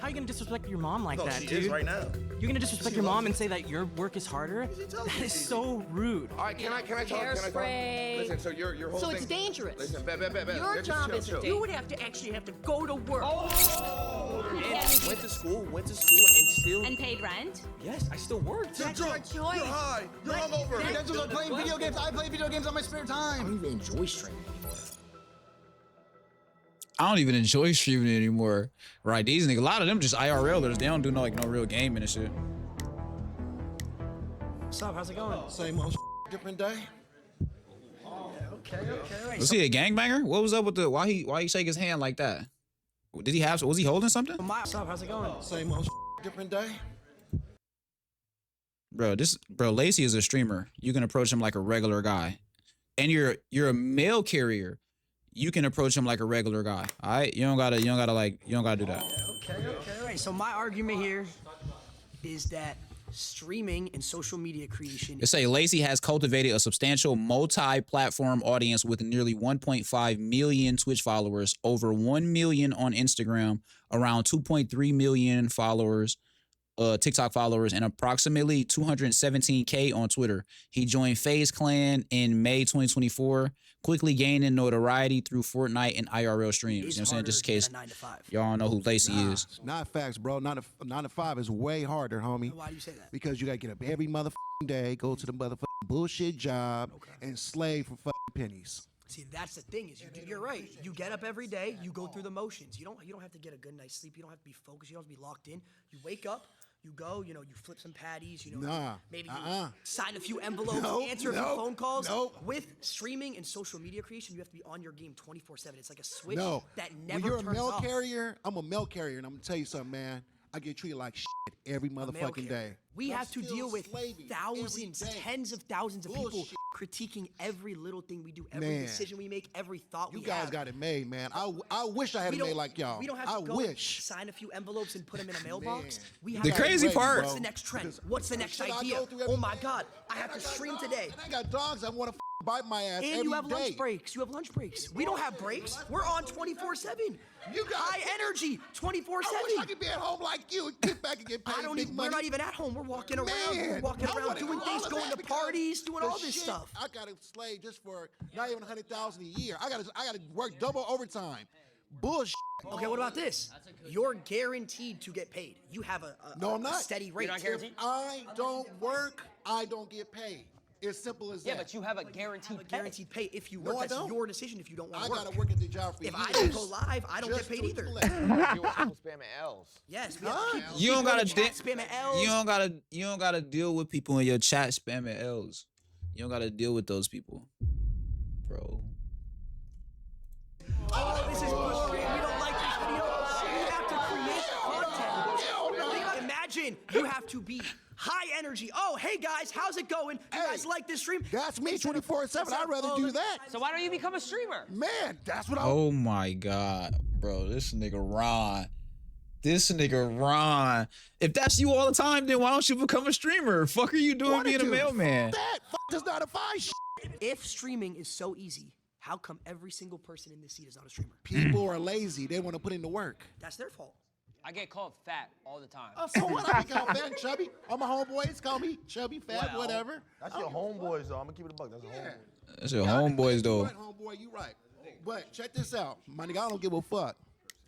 How are you gonna disrespect your mom like that, she dude? is right now. You're gonna disrespect your mom and say that your work is harder? That is so rude. All right, can I talk? Hairspray. Listen, so your whole So thing. it's dangerous. Listen, Your job is chill. You would have to actually go to work. Went to school and still... And paid rent? Yes, I still worked. That's your choice. You're high. You're hungover. You guys are playing video games. I play video games on my spare time. I don't even enjoy streaming anymore. I don't even enjoy streaming anymore. Right, these niggas, a lot of them just IRLers. They don't do no real gaming and shit. What's up? How's it going? Same old different day. Okay. Was he a gangbanger? What was up with the why he shake his hand like that? Did he have? Was he holding something? What's up? How's it going? Same old different day. Bro, Lacey is a streamer. You can approach him like a regular guy, and you're a mail carrier. You can approach him like a regular guy. All right, you don't gotta do that. Okay. All right. So my argument here is that streaming and social media creation. They say Lacey has cultivated a substantial multi-platform audience with nearly 1.5 million Twitch followers, over 1 million on Instagram, around 2.3 million followers, TikTok followers, and approximately 217K on Twitter. He joined FaZe Clan in May 2024, quickly gaining notoriety through Fortnite and IRL streams. You know what I'm saying? Just in case y'all know who Lacey is. Not facts, bro. 9 to 5 is way harder, homie. Why do you say that? Because you gotta get up every motherfucking day, go to the motherfucking bullshit job, and slave for fucking pennies. See, that's the thing is you're right. You get up every day, you go through the motions. You don't have to get a good night's sleep. You don't have to be focused. You don't have to be locked in. You wake up. You go, you flip some patties, maybe you sign a few envelopes, answer a few phone calls. With streaming and social media creation, you have to be on your game 24/7. It's like a switch that never When you're a turns mail off. carrier, I'm a mail carrier, and I'm gonna tell you something, man. I get treated like shit every motherfucking day. We I'm have to still deal with slaving thousands, every day. tens of thousands of people Bullshit. critiquing every little thing we do, every Man. decision we make, every thought we You guys have. got it made, man. I wish I had it made like y'all. We don't have I to go wish. sign a few envelopes and put them in a mailbox. Man. We have The to crazy what's part- the next trend? What's the next Shit I idea? go through every Oh my day. God, I have to stream today. And I got dogs that want to bite my ass And every you have day. lunch breaks. You have lunch breaks. We don't have breaks. We're on 24/7. You got high energy, 24/7. I wish I could be at home like you and get back and get paid big money. We're not even at home. We're walking around. Man, We're walking I around wanna doing do things, all of going that to because parties, doing the all this shit stuff. I gotta slave just for not even 100,000 a year. I gotta work double overtime. Bullshit. Okay, what about this? You're guaranteed to get paid. You have a No, I'm not. steady rate. If I don't work, I don't get paid. It's simple as that. Yeah, but you have a guaranteed Guaranteed pay if you No, work. I That's don't. your decision if you don't want I to work. gotta work at the job for If years. I don't go live, I don't get just paid to either. collect. Deal with people spamming L's. Yes, we have to keep You don't people in gotta the chat spamming L's. You don't gotta deal with people in your chat spamming L's. You don't gotta deal with those people, bro. Oh, this is boring. We don't like this video. We have to create content. Imagine you have to be high energy. Oh, hey guys, how's it going? You guys like this stream? That's me 24/7. I'd rather do that. So why don't you become a streamer? Man, that's what I. Oh my God, bro. This nigga Ron. If that's you all the time, then why don't you become a streamer? Fuck are you doing being a mailman? That is not a fine shit. If streaming is so easy, how come every single person in this seat is not a streamer? People are lazy. They want to put in the work. That's their fault. I get called fat all the time. So what? I can call fat and chubby. All my homeboys call me chubby, fat, Well, whatever. That's your homeboys, though. I'm gonna keep it a buck. That's your homeboy. That's your homeboys, though. You right, homeboy, you right. But check this out. My nigga, I don't give a fuck.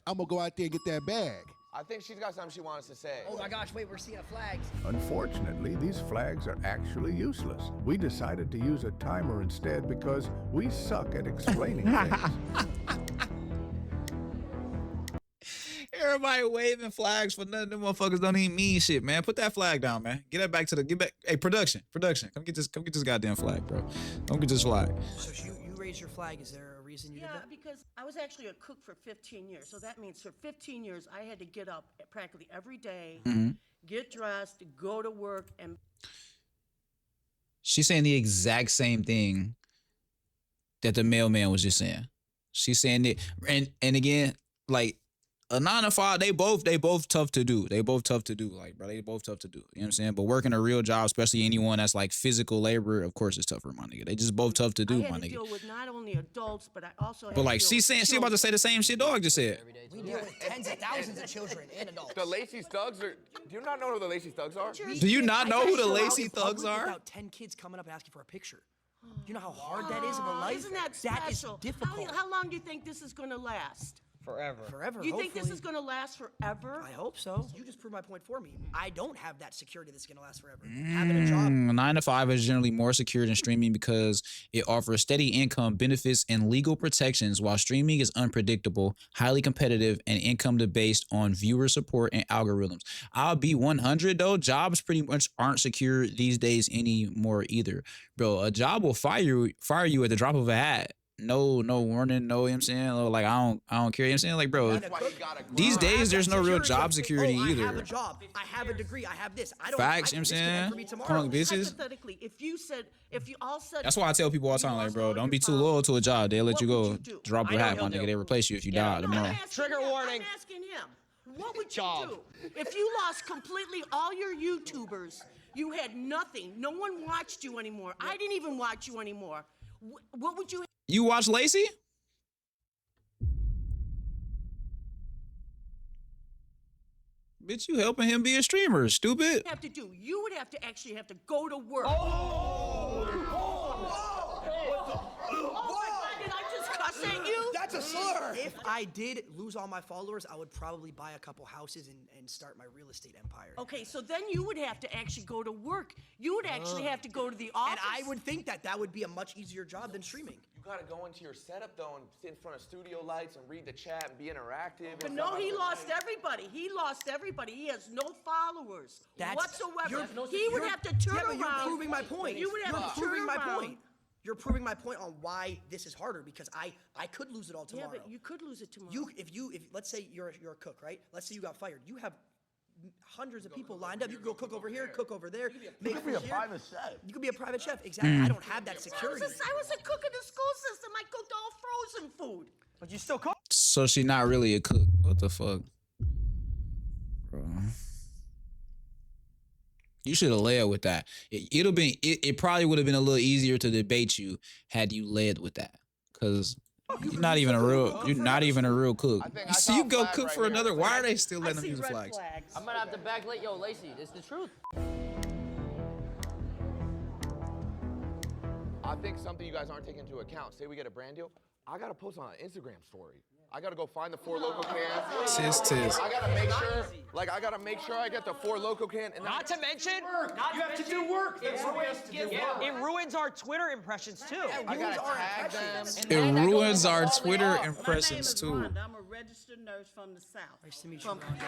I'm gonna go out there and get that bag. I think she's got something she wants to say. Oh my gosh, wait, we're seeing a flag. Unfortunately, these flags are actually useless. We decided to use a timer instead because we suck at explaining things. Everybody waving flags for nothing. Them motherfuckers don't even mean shit, man. Put that flag down, man. Get that back to the. Get back. Hey, production. Come get this goddamn flag, bro. Come get this flag. So you raised your flag. Is there a reason you did that? Because I was actually a cook for 15 years. So that means for 15 years, I had to get up practically every day, get dressed, go to work, and She's saying the exact same thing that the mailman was just saying. She's saying it, and again, like, a 9 to 5, they both tough to do. They both tough to do. Like, bro, they both tough to do. You know what I'm saying? But working a real job, especially anyone that's like physical labor, of course it's tougher, my nigga. They just both tough to do, I my had to nigga. deal with not only adults, but I also had But to like deal she's with saying, she about to say the same shit dog just said. We deal with tens of thousands of children and adults. The Lacey Thugs are. Do you not know who the Lacey Thugs are? Do you not know who the Lacey Thugs are? Without 10 kids coming up asking for a picture. You know how hard that is of a life? Isn't that special? That is difficult. How long do you think this is going to last? Forever. Forever, You think this hopefully. is going to last forever? I hope so. You just proved my point for me. I don't have that security that's going to last forever. Having a job. 9 to 5 is generally more secure than streaming because it offers steady income, benefits, and legal protections, while streaming is unpredictable, highly competitive, and income based on viewer support and algorithms. I'll be 100 though. Jobs pretty much aren't secure these days anymore either, bro. A job will fire you at the drop of a hat. No warning, no, you know what I'm saying? Like, I don't care, you know what I'm saying? Like, bro, That's why you gotta these grind. days there's no real job security I either. have a job. I have a degree. I have this. I don't. Facts, I, you know what I'm this could saying? end for me tomorrow. Punk bitches. Hypothetically, if you all said That's why I tell people all the time, like, bro, don't be too loyal to a job. They'll let What you would go. you do? Drop I your know hat, my he'll nigga. do. They replace you if you die tomorrow. Trigger warning. I'm asking him. What would Job. you do if you lost completely all your YouTubers? You had nothing. No one watched you anymore. I didn't even watch you anymore. What would you You watch Lacey? Bitch, you helping him be a streamer, stupid. have to do? You would have to actually have to go to work. Oh my God, did I just cuss at you? That's a slur. If I did lose all my followers, I would probably buy a couple houses and start my real estate empire. Okay, so then you would have to actually go to work. You would actually have to go to the office. And I would think that would be a much easier job than streaming. You gotta go into your setup though and sit in front of studio lights and read the chat and be interactive. But and no, stuff he like lost that. everybody. He lost everybody. He has no followers That's- whatsoever. you're- He would you're- have to turn yeah, but around. you're proving my point. You would have You're to proving turn my around. point. You're proving my point on why this is harder because I could lose it all Yeah, tomorrow. but you could lose it tomorrow. If let's say you're a cook, right? Let's say you got fired. You have hundreds of people lined up. You can go cook over here, cook over there. You could be a private chef. You could be a private chef. Exactly. I don't have that I was, security. I was a cook in the school system. I cooked all frozen food. But you still cook. So she not really a cook. What the fuck? Bro. You should have led with that. It probably would have been a little easier to debate you had you led with that. Cause you're not even a real cook. I think I So saw you a go flag cook right for here. another. Why are they still I letting them see use the red flags? flags. I'm gonna have to backlit. Yo, Lacey, it's the truth. I think something you guys aren't taking into account. Say we get a brand deal, I gotta post on an Instagram story. I gotta go find the 4 local cans. Tis. I gotta make sure I get the 4 local can. And Not to mention, You have to do work. That's what we have to do. it ruins our Twitter impressions too. I gotta tag them. It ruins our Twitter My name impressions is too. Rhonda. I'm a registered nurse from the South. Nice to meet you, From Rhonda.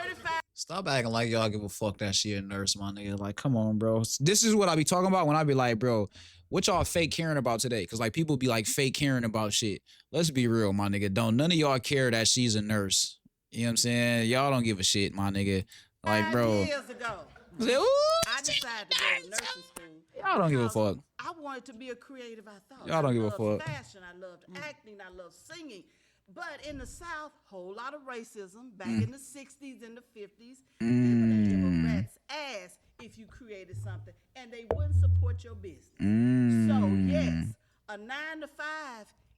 35. Stop acting like y'all give a fuck that she a nurse, my nigga. Like, come on, bro. This is what I be talking about when I be like, bro, what y'all fake caring about today? Cause like people be like fake caring about shit. Let's be real, my nigga. Don't none of y'all care that she's a nurse. You know what I'm saying? Y'all don't give a shit, my nigga. Like, 5 bro. years ago, Say, "Ooh, I decided to go to nursing school. Y'all don't give a because fuck. I wanted to be a creative. I thought. Y'all don't give a I loved fuck. Fashion. I loved acting. I loved singing. But in the South, whole lot of racism. Back in the '60s and the '50s, people didn't give a rat's ass if you created something, and they wouldn't support your business. So yes, a 9 to 5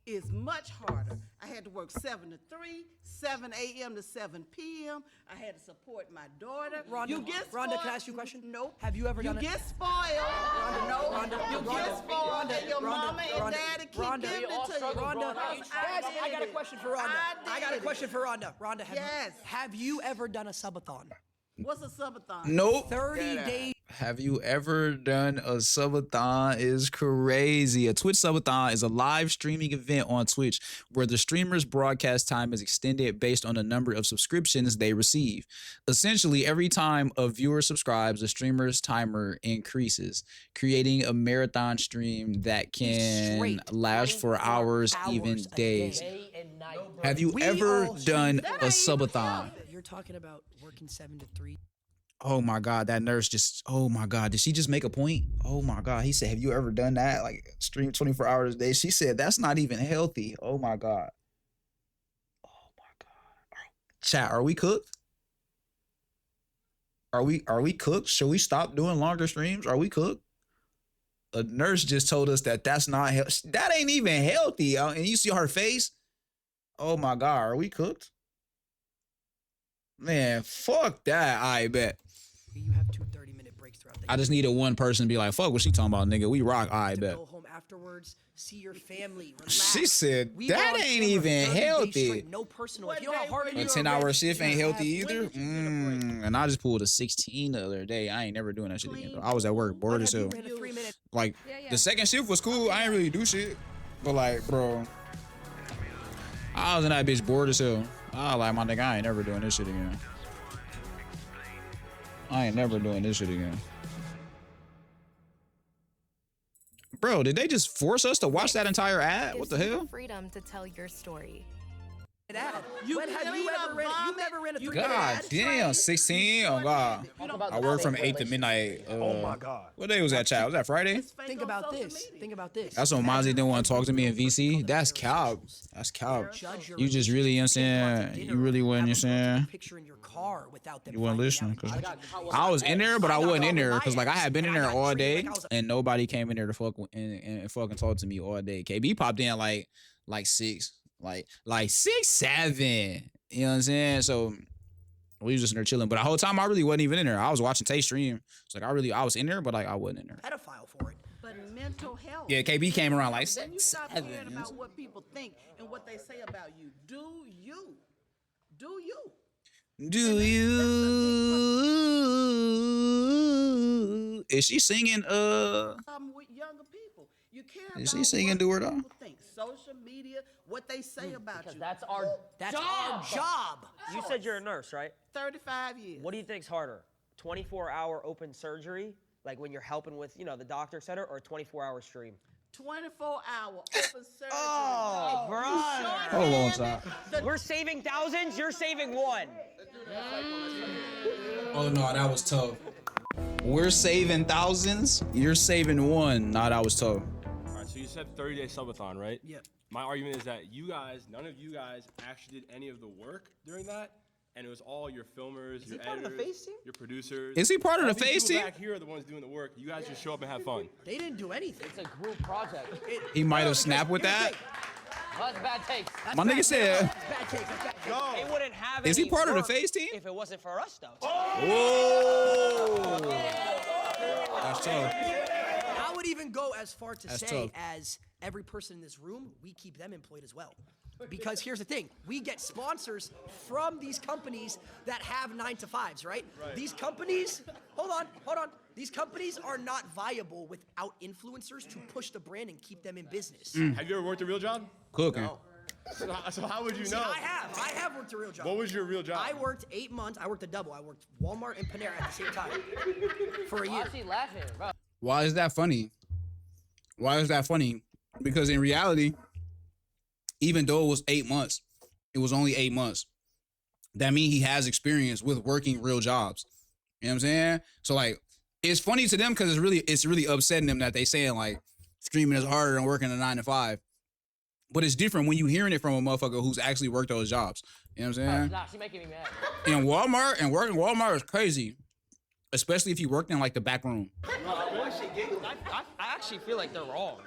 is much harder. I had to work 7 to 3, 7 a.m. to 7 p.m. I had to support my daughter. Rhonda, you get spoiled. Rhonda, can I ask you a question? Nope. Have you ever done You it? get spoiled. You get spoiled, and your mama and daddy keep Rhonda, giving all it to you. struggle Rhonda, growing up. guys, I got a question for Rhonda. I got a question for Rhonda. Rhonda, have you ever done a subathon? What's a subathon? Nope. 30 days. Have you ever done a subathon? Is crazy. A Twitch subathon is a live streaming event on Twitch where the streamer's broadcast time is extended based on the number of subscriptions they receive. Essentially, every time a viewer subscribes, the streamer's timer increases, creating a marathon stream that can Straight last for 24 hours, even hours a days. Day and night. Have you We ever all done That a ain't subathon? You're talking about working 7 to 3. Oh my God, that nurse just, oh my God, did she just make a point? Oh my God, he said, have you ever done that? Like stream 24 hours a day? She said, that's not even healthy. Oh my God. Chat, are we cooked? Are we cooked? Should we stop doing longer streams? Are we cooked? A nurse just told us that that's not healthy. That ain't even healthy. And you see her face? Oh my God, are we cooked? Man, fuck that, I bet. You have 2 30-minute breaks throughout the I just needed one person to be like, fuck what she talking about, nigga. We rock, I to bet. go home afterwards, see your family, relax. She said, We were that on ain't camera even 30 days healthy. straight, no personal. If you know how hard it A is. 10-hour shift ain't healthy either. When did you get a break? And I just pulled a 16 the other day. I ain't never doing that shit again. Though. I was at work, bored as hell. Ran a 3-minute. Like, the second shift was cool. I ain't really do shit. But like, bro, I was in that bitch bored as hell. I was like, my nigga, I ain't never doing this shit again. I ain't never doing this shit again. Bro, did they just force us to watch that entire ad? What the hell? Freedom to tell your story. When have you ever ran? You never ran a 3-minute God ad? damn, 16? Oh God. I work from 8 to midnight. Oh my God. What day was that, chat? Was that Friday? Think about this. Think about this. That's when Mozzie didn't want to talk to me in VC. That's cow. That's cow. Judge your You just really, you know what I'm saying? You really wasn't, you know what I'm saying? Picture in your car without them. You weren't finding listening. out. 'Cause I was in there, but I wasn't in there. Because, like, I had been in there all day, and nobody came in there to fuck and fucking talk to me all day. KB popped in, like 6. Like 6, 7. You know what I'm saying? So we was just in there chilling. But the whole time I really wasn't even in there. I was watching Tay stream. It's like I was in there, but like I wasn't in there. Pedophile for it. But mental health. Yeah, KB came around like When you 6, stop 7. caring about what people think and what they say about you, do you? Do you? Do you? Is she singing? With younger people, you care about Is she singing what Do Or Die? people think, social media, what they say about Because you. that's our That's job. our job. You said you're a nurse, right? 35 years. What do you think's harder? 24-hour open surgery, like when you're helping with, the doctor, et cetera, or 24-hour stream? 24-hour open surgery. Oh, brother. Hold on, time. We're saving thousands, you're saving one. Oh no, that was tough. We're saving thousands. You're saving one. Nah, that was tough. All right, so you said 30-day subathon, right? Yep. My argument is that none of you guys actually did any of the work during that, and it was all your filmers, your part of the editors, FaZe team? your producers. Is he part of All the these FaZe people team? back here are the ones doing the work. You guys just show up and have fun. They didn't do anything. It's a group project. He might have snapped with that. Oh, that's bad takes. My nigga said, Bad take. That's bad take. It wouldn't have is he any part of the work FaZe team? if it wasn't for us, though. Whoa. That's tough. I would even go as far to That's say tough. as every person in this room, we keep them employed as well. Because here's the thing, we get sponsors from these companies that have 9-to-5s, right? These companies, hold on. These companies are not viable without influencers to push the brand and keep them in business. Have you ever worked a real job? Cooking. So how would you See, know? I have worked a real job. What was your real job? I worked 8 months. I worked a double. I worked Walmart and Panera at the same time for a Why year. is he laughing, bro? Why is that funny? Why is that funny? Because in reality, even though it was 8 months, it was only 8 months. That means he has experience with working real jobs. You know what I'm saying? So like, it's funny to them because it's really upsetting them that they saying like streaming is harder than working a 9-to-5. But it's different when you hearing it from a motherfucker who's actually worked those jobs. You know what I'm saying? Nah, she making me mad. In Walmart and working Walmart is crazy, especially if you worked in like the back room. I actually feel like they're wrong.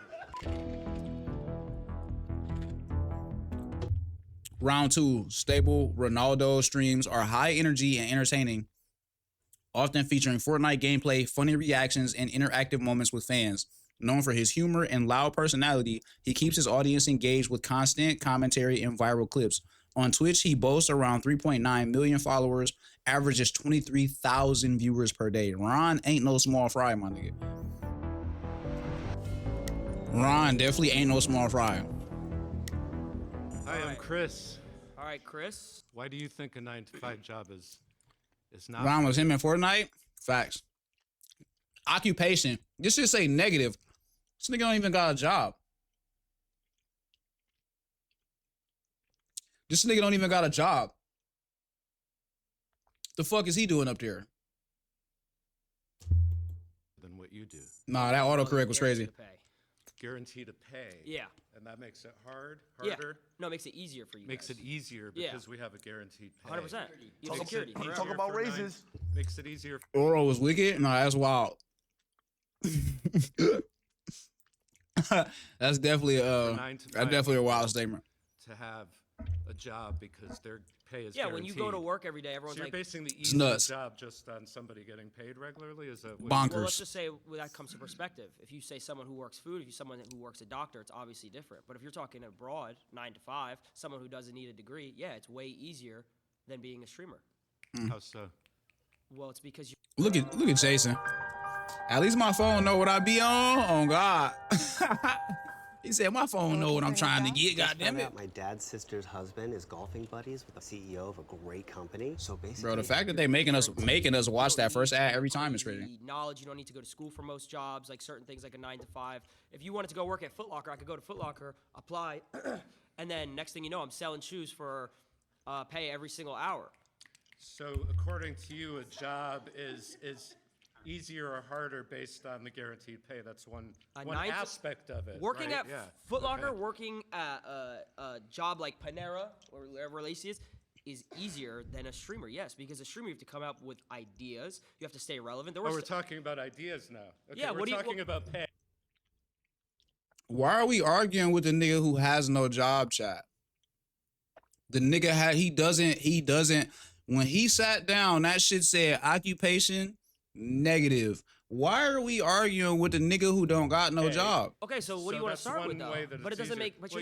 Round 2, stable Ronaldo streams are high energy and entertaining, often featuring Fortnite gameplay, funny reactions, and interactive moments with fans. Known for his humor and loud personality, he keeps his audience engaged with constant commentary and viral clips. On Twitch, he boasts around 3.9 million followers, averages 23,000 viewers per day. Ron ain't no small fry, my nigga. Ron definitely ain't no small fry. Hi, I'm Chris. All right, Chris. Why do you think a 9-to-5 job is not? Ron was him in Fortnite? Facts. Occupation. This should say negative. This nigga don't even got a job. This nigga don't even got a job. The fuck is he doing up there? Than what you do. Nah, that autocorrect was crazy. guaranteed to pay. Yeah. And that makes it harder. No, it makes it easier for you. Makes guys. it easier because we have a guaranteed pay. 100%. You have Talk- security. talk forever. about raises. Makes it easier. Oro was wicked. No, that's wild. That's definitely a wild statement. To have a job because their pay is Yeah, guaranteed. when you go to work every day, everyone's So you're like, basing the It's easy nuts. job just on somebody getting paid regularly? Is that what Bonkers. well, let's just say that comes to perspective. If you say someone who works food, if you someone who works a doctor, it's obviously different. But if you're talking abroad, 9 to 5, someone who doesn't need a degree, yeah, it's way easier than being a streamer. How so? Well, it's because you. Look at Jason. At least my phone know what I be on. Oh God. He said my phone know what I'm trying to get. God damn it. My dad's sister's husband is golfing buddies with the CEO of a great company. So basically, Bro, the fact that they making us watch that first ad every time is crazy. The knowledge, you don't need to go to school for most jobs, like certain things like a 9 to 5. If you wanted to go work at Foot Locker, I could go to Foot Locker, apply, and then next thing you know, I'm selling shoes for pay every single hour. So according to you, a job is easier or harder based on the guaranteed pay? That's one aspect of it. Working right? at Foot Locker, working at a job like Panera or wherever Lacey is easier than a streamer. Yes, because a streamer you have to come up with ideas. You have to stay relevant. We're talking about ideas now. Okay, Yeah, we're talking about pay. Why are we arguing with the nigga who has no job, chat? The nigga he doesn't. When he sat down, that shit said occupation negative. Why are we arguing with the nigga who don't got no job? Okay, so what do you want to that's start with one though? way that But it it's doesn't easier. make. But Well,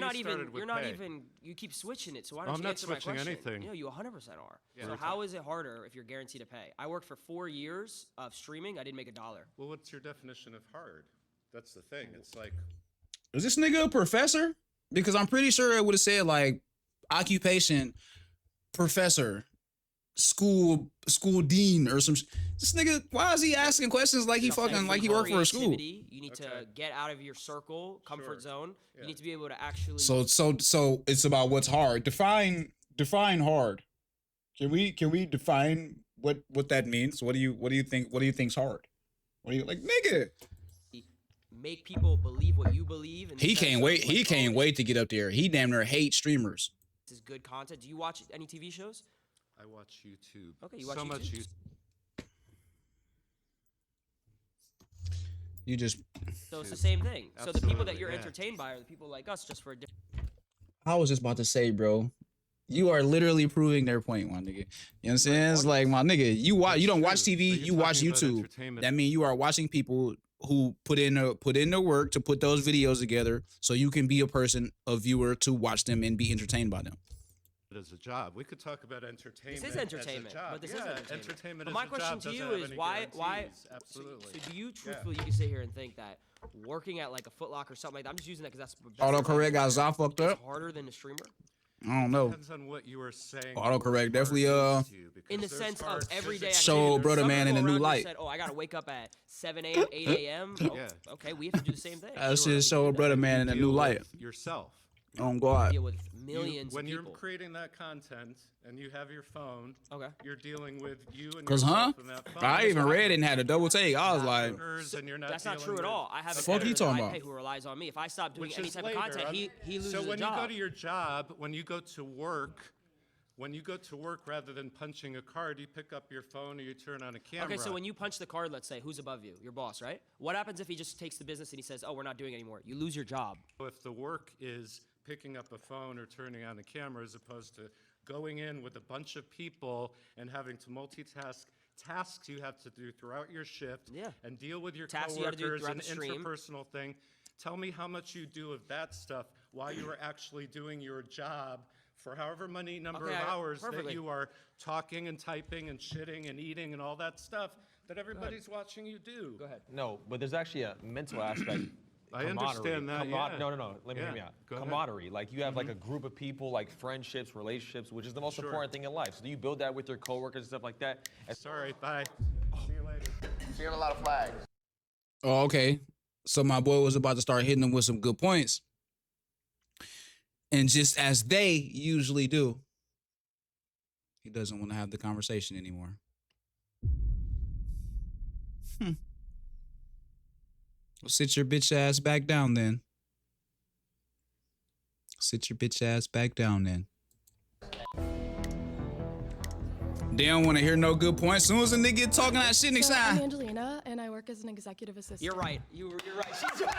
you're not pay. even. You keep switching it. So why No, don't I'm you not answer my switching question? anything. You know, you 100% are. Yeah. So how is it harder if you're guaranteed to pay? I worked for 4 years of streaming. I didn't make $1. Well, what's your definition of hard? That's the thing. It's like, Is this nigga a professor? Because I'm pretty sure it would have said like occupation, professor, school dean or some. This nigga, why is he asking questions like he fucking like he worked for a school? Creativity, you need to get out of your circle, comfort zone. You need to be able to actually. So it's about what's hard. Define hard. Can we define what that means? What do you think's hard? What do you like, nigga? Make people believe what you believe. And He can't wait. He can't wait to get up there. He damn near hates streamers. This is good content. Do you watch any TV shows? I watch YouTube. Okay, you watch so YouTube? much YouTube. You just. So it's the same thing. So the people that Absolutely, you're yeah. entertained by are the people like us, just for a different. I was just about to say, bro. You are literally proving their point, my nigga. You know what I'm saying? It's like, my nigga, you don't watch TV, But you're you watch talking about YouTube. entertainment. That means you are watching people who put in the work to put those videos together so you can be a viewer to watch them and be entertained by them. As a job, we could talk about entertainment. This is entertainment, as a job. but this yeah, is entertainment. entertainment But as my a question job to you doesn't have is any why? guarantees. Absolutely. So do you truthfully, you can sit here and think that working at like a Foot Locker or something like that? I'm just using that because that's Autocorrect got Za fucked it's up. harder than a streamer. I don't know. Depends on what you were saying. Autocorrect definitely In the sense of everyday Show activity. brother Some man in people a new around you light. Said, oh, I gotta wake up at 7 a.m., 8 a.m. Oh, Yeah. Okay, we have to do the same thing. That shit show a brother man in a new light. Yourself. Oh God. Deal with millions when of you're people. creating that content and you have your phone, Okay. you're dealing with you and Cause yourself and that phone. I even read it and had a double take. I was like, And you're not That's not dealing true at with- all. I have a Fuck you editor that talking I about? pay who relies on me. If I stop doing Which any is type later. of content, he loses So when a job. you go to your job, when you go to work, rather than punching a card, you pick up your phone or you turn on a camera. Okay, so when you punch the card, let's say, who's above you? Your boss, right? What happens if he just takes the business and he says, oh, we're not doing it anymore? You lose your job. If the work is picking up a phone or turning on a camera as opposed to going in with a bunch of people and having to multitask tasks you have to do throughout your shift and deal with your Tasks you gotta do coworkers throughout and the stream. interpersonal thing. Tell me how much you do of that stuff while you are actually doing your job for however many number Okay, of hours perfectly. that you are talking and typing and shitting and eating and all that stuff that everybody's watching you do. Go ahead. No, but there's actually a mental aspect. I understand that, yeah. No. Let me hear me Yeah, out. go ahead. Camaraderie. Like you have like a group of people, like friendships, relationships, which is the most important thing in life. So do you build that with your coworkers and stuff like that? Sorry, bye. See you later. Seeing a lot of flags. oh, okay. So my boy was about to start hitting them with some good points. And just as they usually do, he doesn't want to have the conversation anymore. Well, sit your bitch ass back down then. Sit your bitch ass back down then. They don't want to hear no good points. As soon as a nigga get talking that shit next I'm time. Angelina, and I work as an executive assistant. You're right. You're right. She's right.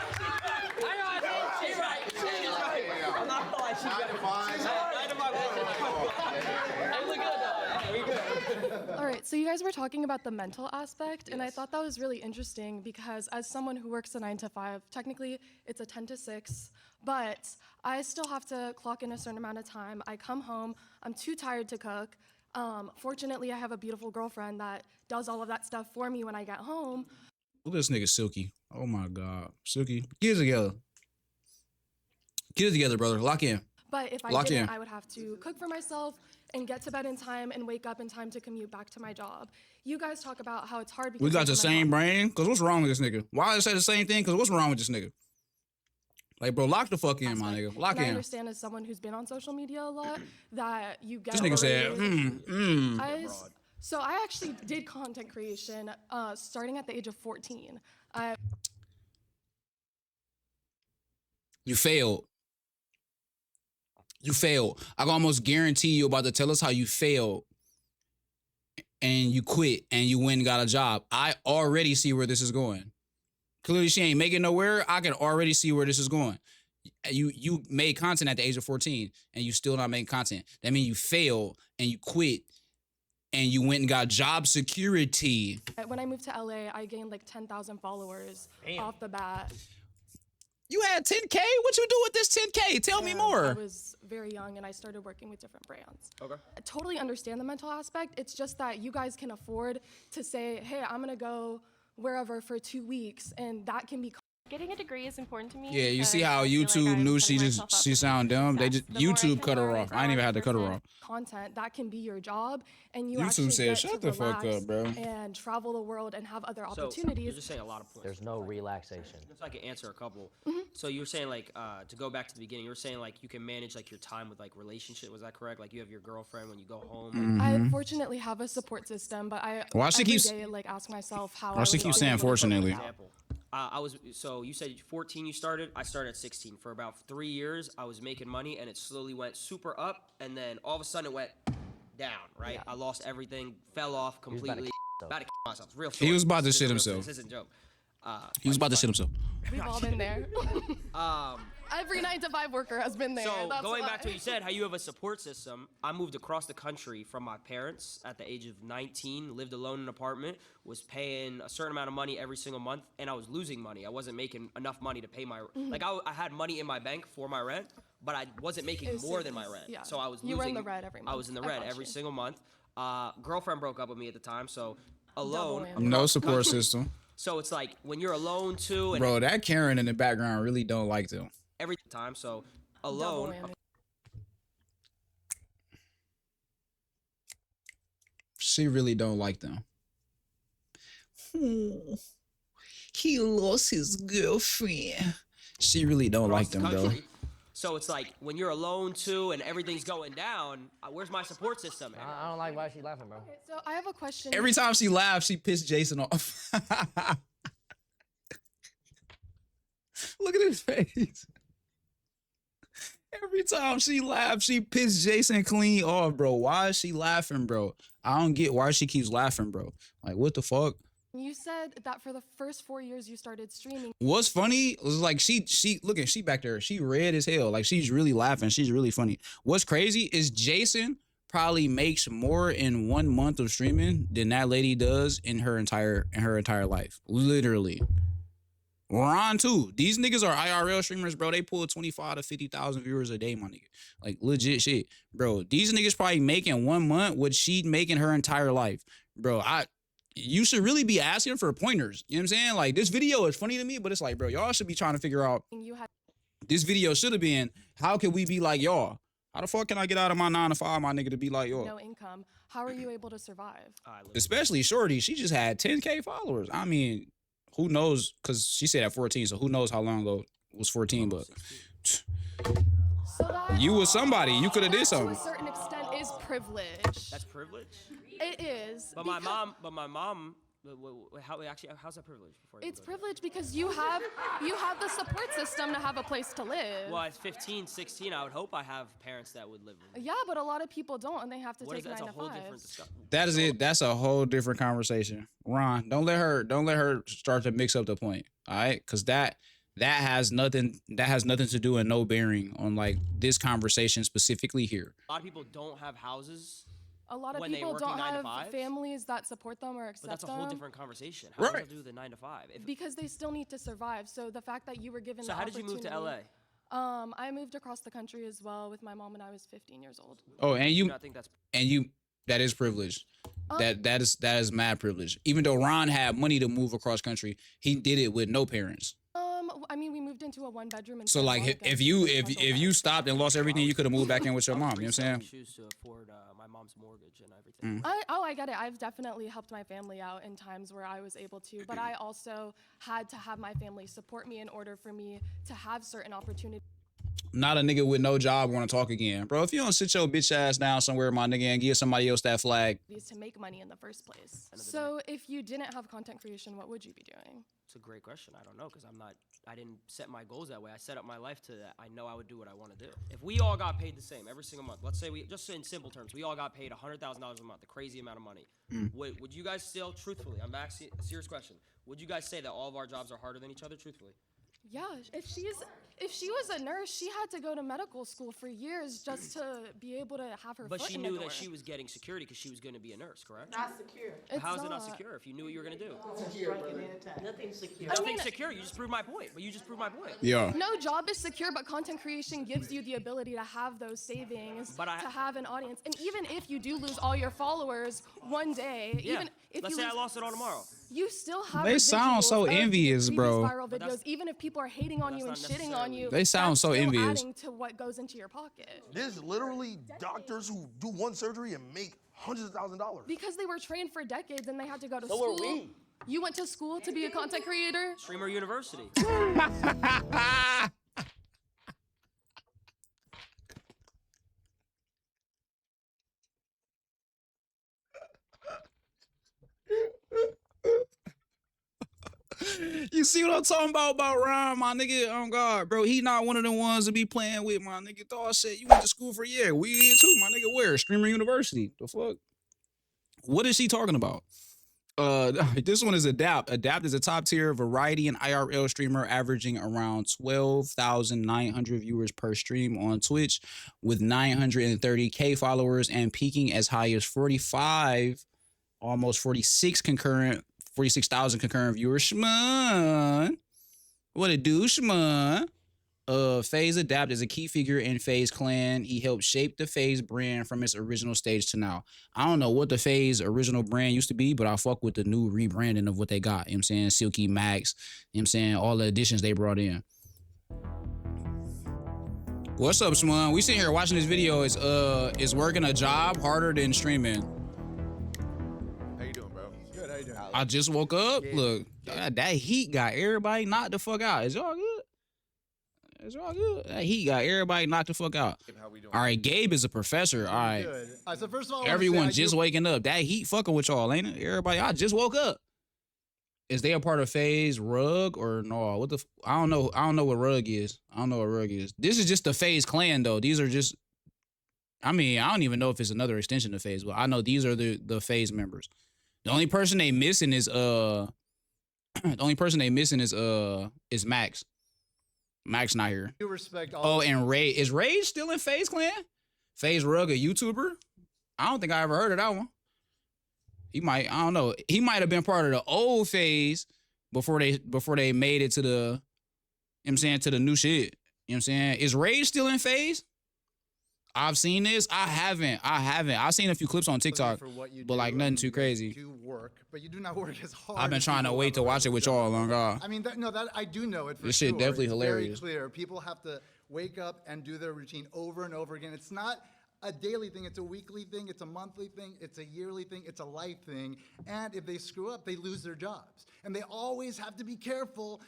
She's right. She's right. I'm not gonna lie. She's right. Hey, look good though. We good. All right, so you guys were talking about the mental aspect, and I thought that was really interesting because as someone who works a 9 to 5, technically it's a 10 to 6, but I still have to clock in a certain amount of time. I come home, I'm too tired to cook. Fortunately, I have a beautiful girlfriend that does all of that stuff for me when I get home. Look at this nigga Silky. Oh my God. Silky, get it together. Get it together, brother. Lock in. But if I didn't, I would have to cook for myself and get to bed in time and wake up in time to commute back to my job. You guys talk about how it's hard because We got the same brain? Because what's wrong with this nigga? Why did I say the same thing? Because what's wrong with this nigga? Like, bro, lock the fuck in, my nigga. Lock and I in. understand as someone who's been on social media a lot that you get. This nigga said, So I actually did content creation starting at the age of 14. You failed. You failed. I can almost guarantee you about to tell us how you failed and you quit and you went and got a job. I already see where this is going. Clearly she ain't making nowhere. I can already see where this is going. You made content at the age of 14 and you still not making content. That means you failed and you quit and you went and got job security. When I moved to LA, I gained like 10,000 followers off the bat. You had 10K? What you do with this 10K? Tell me more. I was very young and I started working with different brands. Okay. I totally understand the mental aspect. It's just that you guys can afford to say, hey, I'm gonna go wherever for 2 weeks, and that can be. Getting a degree is important to me. Yeah, you see how YouTube knew she sound dumb? They just YouTube cut her off. I ain't even had to cut her off. Content that can be your job, and you YouTube actually said, get "Shut to the fuck relax up, bro." and travel the world and have other You're opportunities. just saying a lot of points. There's no relaxation. So I can answer a couple. So you were saying like to go back to the beginning, you were saying like you can manage like your time with like relationship. Was that correct? Like you have your girlfriend when you go home. I fortunately have a support system, but I Why she every keeps- day, like ask myself how. Why she keeps saying fortunately? So you said 14 you started. I started at 16. For about 3 years, I was making money, and it slowly went super up, and then all of a sudden it went down. Right? Yeah. I lost everything, fell off completely. About to kill myself. Real. He was about to This shit isn't real. himself. This isn't a joke. He was about to shit himself. We've all been there. Every 9 to 5 worker has been there. So That's going why. back to what you said, how you have a support system. I moved across the country from my parents at the age of 19, lived alone in an apartment, was paying a certain amount of money every single month, and I was losing money. I wasn't making enough money to pay my, like I had money in my bank for my rent, but I wasn't making more than my rent. Yeah. So I was losing. You were in the red every month. I was in the I red got every you. single month. Girlfriend broke up with me at the time, so alone. whammy. No across the support country. system. So it's like when you're alone too, and Bro, that Karen in the background really don't like them. every time, so Double alone. whammy. She really don't like them. He lost his girlfriend. She really don't like them, though. So it's like when you're alone too and everything's going down, where's my support system? I don't like why she's laughing, bro. Okay, so I have a question. Every time she laughs, she pissed Jason off. Look at his face. Every time she laughs, she pissed Jason clean off, bro. Why is she laughing, bro? I don't get why she keeps laughing, bro. Like, what the fuck? You said that for the first 4 years you started streaming. What's funny was like she look at she back there. She red as hell. Like she's really laughing. She's really funny. What's crazy is Jason probably makes more in 1 month of streaming than that lady does in her entire life. Literally. Ron too. These niggas are IRL streamers, bro. They pull 25 to 50,000 viewers a day, my nigga. Like legit shit, bro. These niggas probably making 1 month what she'd make in her entire life, bro. You should really be asking for pointers. You know what I'm saying? Like, this video is funny to me, but it's like, bro, y'all should be trying to figure out. This video should have been, how can we be like y'all? How the fuck can I get out of my 9 to 5, my nigga, to be like y'all? No income. How are you able to survive? Especially Shorty. She just had 10K followers. I mean, who knows? Because she said at 14, so who knows how long ago it was 14, but you was somebody. You could have did something. To a certain extent is privilege. That's privilege. It is. But my mom How's that privilege? It's privilege because you have the support system to have a place to live. Well, at 15, 16, I would hope I have parents that would live with me. Yeah, but a lot of people don't, and they have to take 9 to 5. That's a whole different discussion. That is it. That's a whole different conversation. Ron, don't let her start to mix up the point. All right, because that has nothing to do and no bearing on like this conversation specifically here. A lot of people don't have houses. A lot of when people working don't 9 to have 5s. families that support them or accept them. But that's a whole different conversation. How does that do the 9 to 5? Because they still need to survive. So the fact that you were given So the how did you move to LA? I moved across the country as well with my mom when I was 15 years old. Oh, and you I think that's that is privilege. That is mad privilege. Even though Ron had money to move across country, he did it with no parents. I mean, we moved into a 1-bedroom. So like, if you stopped and lost everything, you could have moved back in with your mom. You know what I'm saying? Choose to afford my mom's mortgage and everything. I get it. I've definitely helped my family out in times where I was able to, but I also had to have my family support me in order for me to have certain opportunities. Not a nigga with no job want to talk again, bro. If you don't sit your bitch ass down somewhere, my nigga, and give somebody else that flag. To make money in the first place. So if you didn't have content creation, what would you be doing? It's a great question. I don't know because I didn't set my goals that way. I set up my life to that. I know I would do what I want to do. If we all got paid the same every single month, let's say just in simple terms, we all got paid $100,000 a month, a crazy amount of money. Would you guys still, truthfully, I'm asking a serious question, would you guys say that all of our jobs are harder than each other, truthfully? Yeah, if she was a nurse, she had to go to medical school for years just to be able to have her But foot she in the knew door. that she was getting security because she was going to be a nurse, correct? Not secure. How is it not secure if you knew what you were going to do? Nothing secure. Nothing secure. You just proved my point. But you just proved my point. Yeah. No job is secure, but content creation gives you the ability to have those savings, to have an audience. And even if you do lose all your followers one day, even if let's you say lose, I lost it all tomorrow. You still have They sound so residuals of envious, previous bro. viral videos, even if people are hating on you and shitting on you. They sound that's so still envious. Adding to what goes into your pocket. There's literally doctors who do one surgery and make hundreds of thousands of dollars. Because they were trained for decades and they had to go to So school. are we. You went to school to be a content creator? Streamer University. You see what I'm talking about Ron, my nigga? Oh God, bro, he not one of the ones to be playing with, my nigga. Dog said you went to school for a year. We did too, my nigga. Where? Streamer University. The fuck? What is she talking about? This one is Adapt. Adapt is a top tier variety and IRL streamer averaging around 12,900 viewers per stream on Twitch with 930K followers and peaking as high as 46,000 concurrent viewers. Shman. What it do, Shman? FaZe Adapt is a key figure in FaZe Clan. He helped shape the FaZe brand from its original stage to now. I don't know what the FaZe original brand used to be, but I fuck with the new rebranding of what they got. You know what I'm saying? Silky Max. You know what I'm saying? All the additions they brought in. What's up, Shman? We sitting here watching this video. Is working a job harder than streaming? How you doing, bro? Good, how you doing? I just woke up. Look, that heat got everybody knocked the fuck out. Is y'all good? It's all good. That heat got everybody knocked the fuck out. How we doing? All right, Gabe is a professor. All right. Good. So first of all, Everyone just waking up. That heat fucking with y'all, ain't it? Everybody, I just woke up. Is they a part of FaZe Rug or no? What the? I don't know. I don't know what Rug is. I don't know what Rug is. This is just the FaZe clan though. These are just. I mean, I don't even know if it's another extension of FaZe, but I know these are the FaZe members. The only person they missing is the only person they missing is Max. Max not here. You respect all. Oh, and Ray. Is Ray still in FaZe Clan? FaZe Rug, a YouTuber? I don't think I ever heard of that one. He might, I don't know. He might have been part of the old FaZe before they made it to the, you know what I'm saying, to the new shit. You know what I'm saying? Is Ray still in FaZe? I've seen this. I haven't. I've seen a few clips on TikTok, but like nothing too crazy. You work, but you do not work as hard. I've been trying to wait to watch it with y'all long God. I mean, that I do know it for This sure. shit definitely It's hilarious. Very clear. People have to wake up and do their routine over and over again. It's not a daily thing. It's a weekly thing. It's a monthly thing. It's a yearly thing. It's a life thing. And if they screw up, they lose their jobs. And they always have to be careful.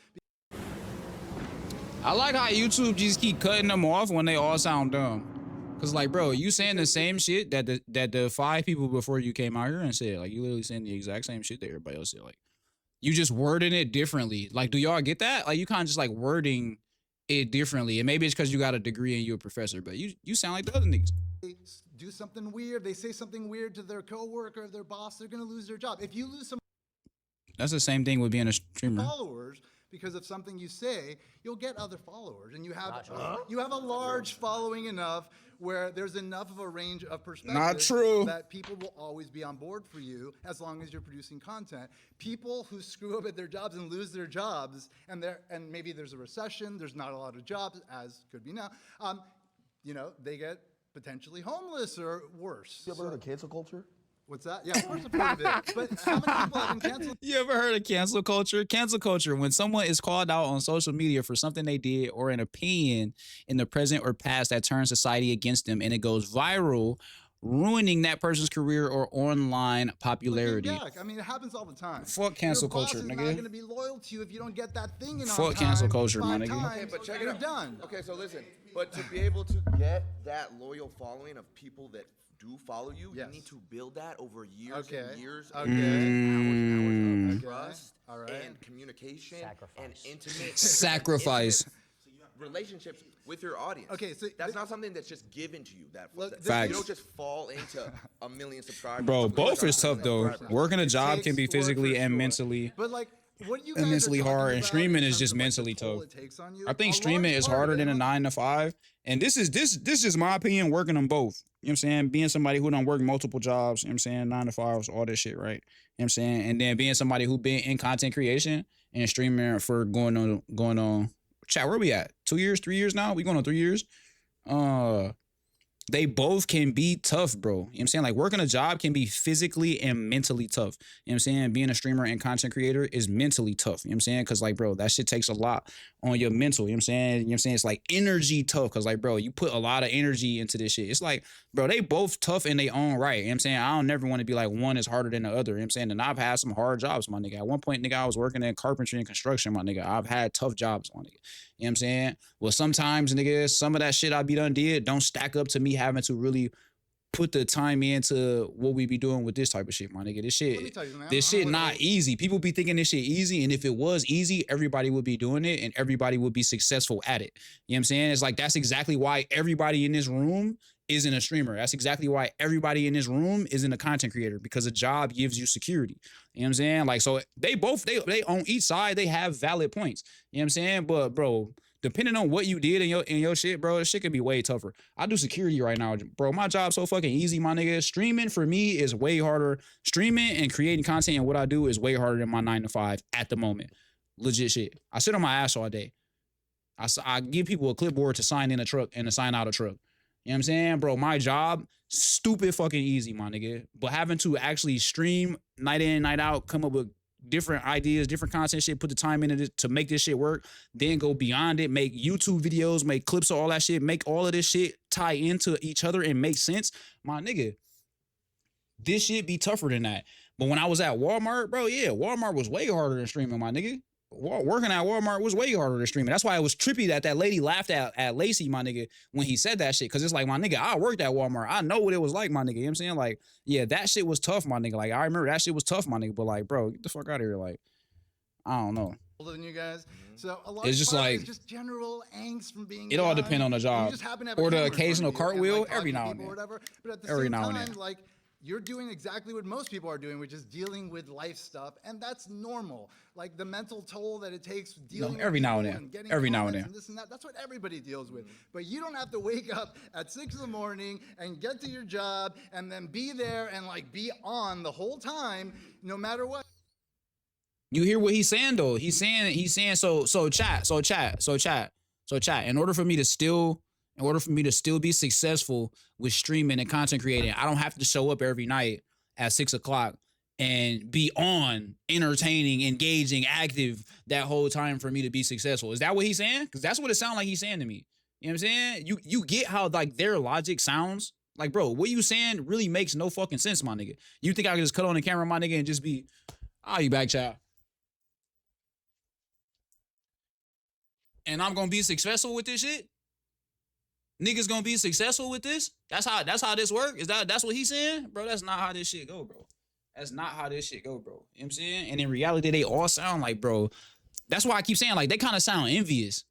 I like how YouTube just keep cutting them off when they all sound dumb. Cause like, bro, you saying the same shit that the 5 people before you came out here and said. Like, you literally saying the exact same shit that everybody else said. Like, you just wording it differently. Like, do y'all get that? Like, you kind of just like wording it differently. And maybe it's because you got a degree and you're a professor, but you sound like the other niggas. They do something weird. They say something weird to their coworker or their boss. They're gonna lose their job. If you lose some That's the same thing with being a streamer. followers because of something you say, you'll get other followers, and you have a large following enough where there's enough of a range of perspectives Not true. that people will always be on board for you as long as you're producing content. People who screw up at their jobs and lose their jobs, and maybe there's a recession, there's not a lot of jobs, as could be now. They get potentially homeless or worse. You ever heard of cancel culture? What's that? Yeah, of course I've heard of it. But how many people have been canceled? You ever heard of cancel culture? Cancel culture, when someone is called out on social media for something they did or an opinion in the present or past that turns society against them and it goes viral, ruining that person's career or online popularity. Yeah, I mean, it happens all the time. Fuck cancel Your boss culture, is nigga. not going to be loyal to you if you don't get that thing in on Fuck time. cancel culture, my 5 nigga. times, Okay, but check it you're out. done. Okay, so listen, but to be able to get that loyal following of people that do follow you, you need to build that over years and years of hours of trust and communication and intimate Sacrifice. relationships with your audience. Okay, so that's not something that's just given to you. Facts. You don't just fall into a million subscribers. Bro, both is tough though. Working a job can be physically and mentally. But like, what you And guys mentally are talking hard, and about streaming in is terms just of, like, the mentally toll tough. it takes on you, I think a streaming large is part of harder it- than a 9 to 5, and this is my opinion. Working them both, you know what I'm saying. Being somebody who don't work multiple jobs, you know what I'm saying, 9 to 5, all this shit, right? You know what I'm saying, and then being somebody who been in content creation and streaming for going on. Chat, where we at? 2 years, 3 years now? We going on 3 years? They both can be tough, bro. You know what I'm saying? Like, working a job can be physically and mentally tough. You know what I'm saying? Being a streamer and content creator is mentally tough. You know what I'm saying? Because, like, bro, that shit takes a lot on your mental. You know what I'm saying? You know what I'm saying? It's like energy tough. Because, like, bro, you put a lot of energy into this shit. It's like, bro, they both tough in their own right. You know what I'm saying? I don't never want to be like one is harder than the other. You know what I'm saying? And I've had some hard jobs, my nigga. At one point, nigga, I was working in carpentry and construction, my nigga. I've had tough jobs, my nigga. You know what I'm saying? Well, sometimes, nigga, some of that shit I be done did don't stack up to me having to really put the time into what we be doing with this type of shit, my nigga. This shit, not easy. People be thinking this shit easy, and if it was easy, everybody would be doing it, and everybody would be successful at it. You know what I'm saying? It's like, that's exactly why everybody in this room isn't a streamer. That's exactly why everybody in this room isn't a content creator, because a job gives you security. You know what I'm saying? Like, so they on each side, they have valid points. You know what I'm saying? But, bro, depending on what you did in your shit, bro, this shit can be way tougher. I do security right now, bro. My job's so fucking easy, my nigga. Streaming for me is way harder. Streaming and creating content and what I do is way harder than my 9 to 5 at the moment. Legit shit. I sit on my ass all day. I give people a clipboard to sign in a truck and to sign out a truck. You know what I'm saying? Bro, my job, stupid fucking easy, my nigga. But having to actually stream night in, night out, come up with different ideas, different content shit, put the time into it to make this shit work, then go beyond it, make YouTube videos, make clips of all that shit, make all of this shit tie into each other and make sense. My nigga, this shit be tougher than that. But when I was at Walmart, bro, yeah, Walmart was way harder than streaming, my nigga. Working at Walmart was way harder than streaming. That's why it was trippy that lady laughed at Lacey, my nigga, when he said that shit. Cause it's like, my nigga, I worked at Walmart. I know what it was like, my nigga. You know what I'm saying? Like, yeah, that shit was tough, my nigga. Like, I remember that shit was tough, my nigga. But like, bro, get the fuck out of here. Like, I don't know. Older than you guys, so a lot It's of just part like, is just general angst from being. it all young. depend on the You job. just happen to have a Or the camera in front of occasional you and, cartwheel like, every talking to now and people or then. whatever. But at the Every same now and time, then. like, you're doing exactly what most people are doing, which is dealing with life stuff, and that's normal. Like, the mental toll that it takes dealing with every now and people then. getting Every now and comments then. this and that. That's what everybody deals with. But you don't have to wake up at 6 in the morning and get to your job and then be there and like be on the whole time, no matter what. You hear what he's saying though? He's saying so chat. In order for me to still be successful with streaming and content creating, I don't have to show up every night at 6 o'clock and be on, entertaining, engaging, active that whole time for me to be successful. Is that what he's saying? Because that's what it sounds like he's saying to me. You know what I'm saying? You get how like their logic sounds? Like, bro, what you saying really makes no fucking sense, my nigga. You think I can just cut on the camera, my nigga, and just be, I'll be back, child. And I'm gonna be successful with this shit? niggas gonna be successful with this? That's how this work? That's what he's saying? Bro, that's not how this shit go, bro. That's not how this shit go, bro. You know what I'm saying? And in reality, they all sound like, bro. That's why I keep saying, like, they kind of sound envious.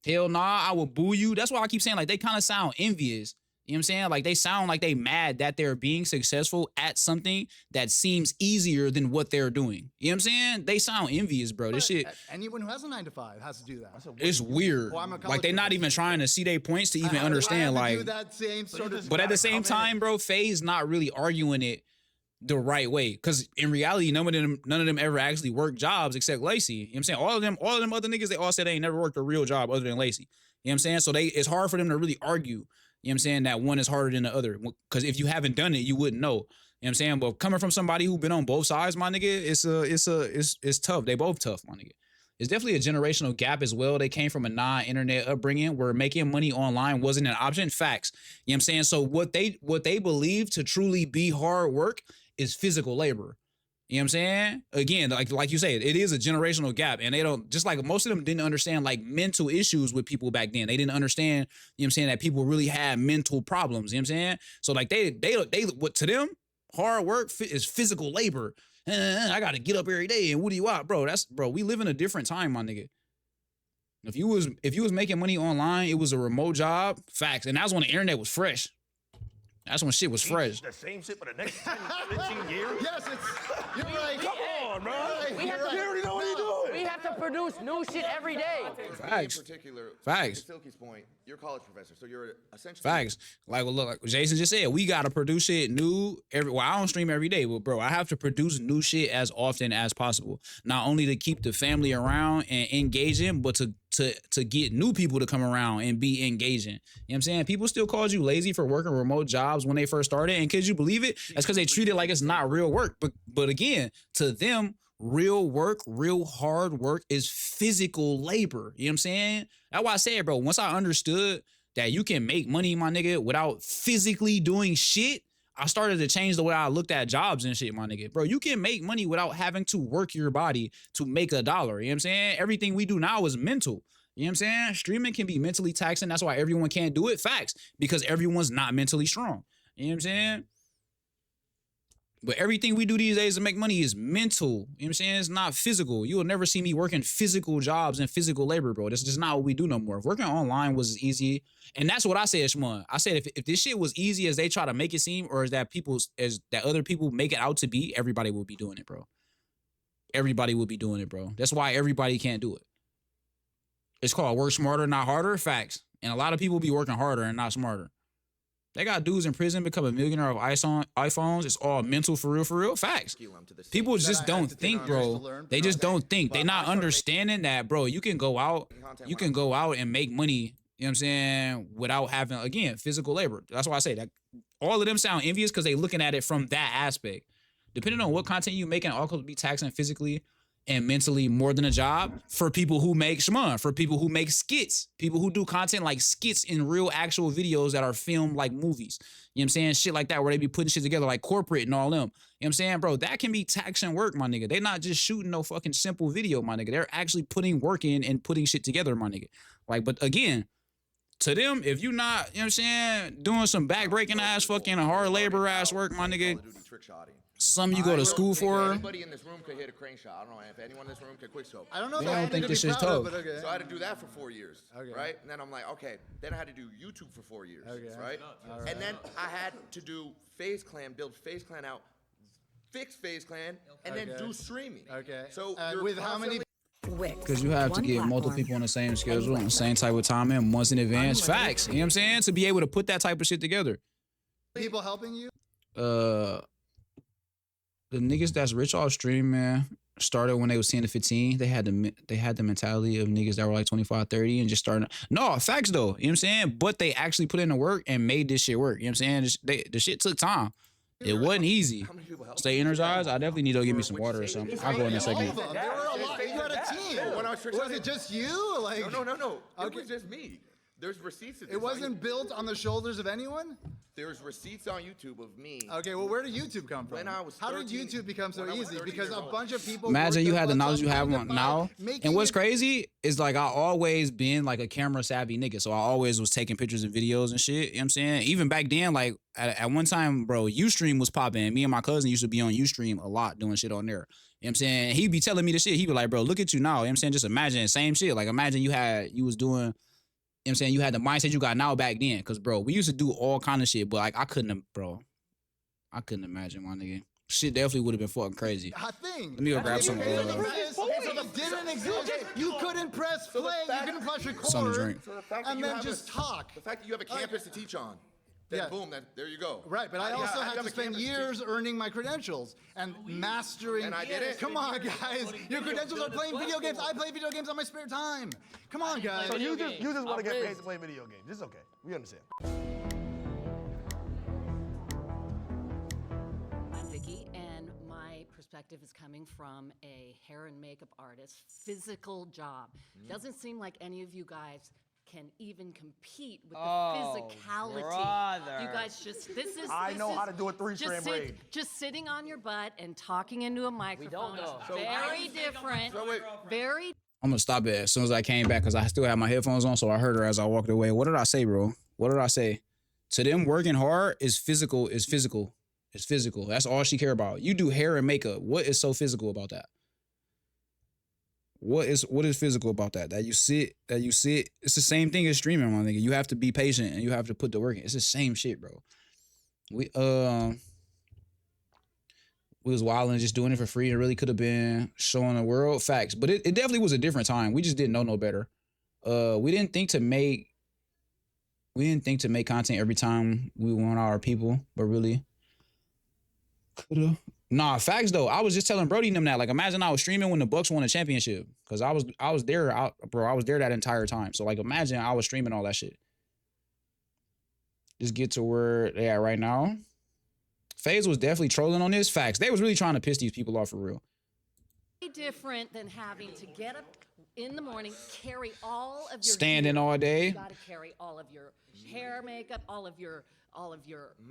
Hell nah, I will boo you. That's why I keep saying, like, they kind of sound envious. You know what I'm saying? Like, they sound like they mad that they're being successful at something that seems easier than what they're doing. You know what I'm saying? They sound envious, bro. This shit. Anyone who has a 9-to-5 has to do that. It's weird. Well, I'm a like, college they're not even trying to see their points to even understand. I have to like, do that same sort of. but at the same time, bro, Faye's not really arguing it the right way. Because in reality, none of them ever actually worked jobs except Lacey. You know what I'm saying? All of them other niggas, they all said they ain't never worked a real job other than Lacey. You know what I'm saying? So it's hard for them to really argue. You know what I'm saying? That one is harder than the other. Because if you haven't done it, you wouldn't know. You know what I'm saying? But coming from somebody who been on both sides, my nigga, it's tough. They both tough, my nigga. It's definitely a generational gap as well. They came from a non-internet upbringing where making money online wasn't an option. Facts. You know what I'm saying? So what they believe to truly be hard work is physical labor. You know what I'm saying? Again, like you said, it is a generational gap. And they don't, just like most of them didn't understand like mental issues with people back then. They didn't understand, you know what I'm saying, that people really had mental problems. You know what I'm saying? So like they what to them, hard work is physical labor. I got to get up every day and what do you want? Bro, we live in a different time, my nigga. If you was making money online, it was a remote job. Facts. And that's when the internet was fresh. That's when shit was fresh. The same shit for the next 10, 15 years? Yes, you're right. Come on, bro. We have You already know what he's doing. We have to produce new shit every day. Facts. In particular, Facts. To Silky's point, you're a college professor, so you're essentially Facts. Like, well, look, like Jason just said, we gotta produce shit new I don't stream every day, but bro, I have to produce new shit as often as possible. Not only to keep the family around and engaging, but to get new people to come around and be engaging. You know what I'm saying? People still called you lazy for working remote jobs when they first started. And could you believe it? That's because they treat it like it's not real work. But again, to them, real work, real hard work is physical labor. You know what I'm saying? That's why I said, bro, once I understood that you can make money, my nigga, without physically doing shit, I started to change the way I looked at jobs and shit, my nigga. Bro, you can make money without having to work your body to make $1. You know what I'm saying? Everything we do now is mental. You know what I'm saying? Streaming can be mentally taxing. That's why everyone can't do it. Facts. Because everyone's not mentally strong. You know what I'm saying? But everything we do these days to make money is mental. You know what I'm saying? It's not physical. You will never see me working physical jobs and physical labor, bro. That's just not what we do no more. If working online was easy, and that's what I said, Shmon. I said if this shit was easy as they try to make it seem, or as that other people make it out to be, everybody would be doing it, bro. Everybody would be doing it, bro. That's why everybody can't do it. It's called work smarter, not harder. Facts. And a lot of people be working harder and not smarter. They got dudes in prison become a millionaire of iPhones. It's all mental for real. Facts. People just don't think, bro. They just don't think. They not understanding that, bro. You can go out and make money, you know what I'm saying, without having, again, physical labor. That's why I say that all of them sound envious because they looking at it from that aspect. Depending on what content you making, all could be taxing physically and mentally more than a job for people who make for people who make skits, people who do content like skits in real actual videos that are filmed like movies. You know what I'm saying? Shit like that where they be putting shit together like corporate and all them. You know what I'm saying? Bro, that can be taxing work, my nigga. They're not just shooting no fucking simple video, my nigga. They're actually putting work in and putting shit together, my nigga. Like, but again, to them, if you not, you know what I'm saying, doing some backbreaking ass fucking hard labor ass work, my nigga, some you go to school for. Anybody in this room could hit a crane shot. I don't know if anyone in this room could quick scope. I don't know. I don't think this shit's tough. Okay. So I had to do that for 4 years, Okay. right? And then I'm like, okay. Then I had to do YouTube for 4 years, Okay. right? And then I had to do FaZe Clan, build FaZe Clan out, fix FaZe Clan, and then do streaming. Okay. So with how many? Because you have to get multiple people on the same schedule, on the same type of time, and months in advance. Facts. You know what I'm saying? To be able to put that type of shit together. People helping you? The niggas that's rich off stream, man, started when they was 10 to 15. They had the mentality of niggas that were like 25, 30 and just starting. No, facts though. You know what I'm saying? But they actually put in the work and made this shit work. You know what I'm saying? The shit took time. It wasn't easy. Stay energized. I definitely need to go get me some water or something. I'll go in a second. There were a lot. You had a team. Was it just you? Like No. It was just me. There's receipts of this. It wasn't built on the shoulders of anyone? There's receipts on YouTube of me. Okay, well, where did YouTube come from? When I was How did 13 YouTube become so when I was easy? 13 Because years a old. bunch of people. Imagine worked you their had the butts knowledge off you have making now. making And what's it- crazy is like I always been like a camera savvy nigga. So I always was taking pictures and videos and shit. You know what I'm saying? Even back then, like at one time, bro, Ustream was popping. Me and my cousin used to be on Ustream a lot doing shit on there. You know what I'm saying? He'd be telling me the shit. He'd be like, bro, look at you now. You know what I'm saying? Just imagine, same shit. Like imagine you was doing, you know what I'm saying? You had the mindset you got now back then. Cause bro, we used to do all kind of shit, but like I couldn't imagine, my nigga. Shit definitely would have been fucking crazy. A thing. Let me go grab some. It didn't exist. You couldn't press play. You couldn't press record. Something to drink. So the fact that And you then have just talk. The fact that you have a campus to teach on. Then Yeah. boom, there you go. Right, but I Yeah, also you had have to a spend campus to teach. years earning my credentials and mastering. And I did it. Come on, guys. Your credentials are playing video games. I play video games on my spare time. Come on, guys. So you just want to get paid to play video games. It's okay. We understand. I'm Vicky, and my perspective is coming from a hair and makeup artist, physical job. Doesn't seem like any of you guys can even compete with the physicality. brother. You guys this is. I this know is how to do a three-strand braid. Just sitting on your butt and talking into a microphone. know. Is very different. Very. I'm gonna stop it as soon as I came back because I still had my headphones on, so I heard her as I walked away. What did I say, bro? What did I say? To them, working hard is physical. Is physical. It's physical. That's all she care about. You do hair and makeup. What is so physical about that? What is physical about that? That you sit. It's the same thing as streaming, my nigga. You have to be patient and you have to put the work in. It's the same shit, bro. We was wilding and just doing it for free. It really could have been showing the world facts, but it definitely was a different time. We just didn't know no better. We didn't think to make content every time we want our people, but really coulda. Nah, facts though. I was just telling Brody and them that. Like, imagine I was streaming when the Bucks won a championship, because I was there, bro. I was there that entire time. So like, imagine I was streaming all that shit. Just get to where they at right now. FaZe was definitely trolling on this. Facts. They was really trying to piss these people off for real. Different than having to get up in the morning, carry all of your Standing gear. all day. You got to carry all of your hair, makeup, all of your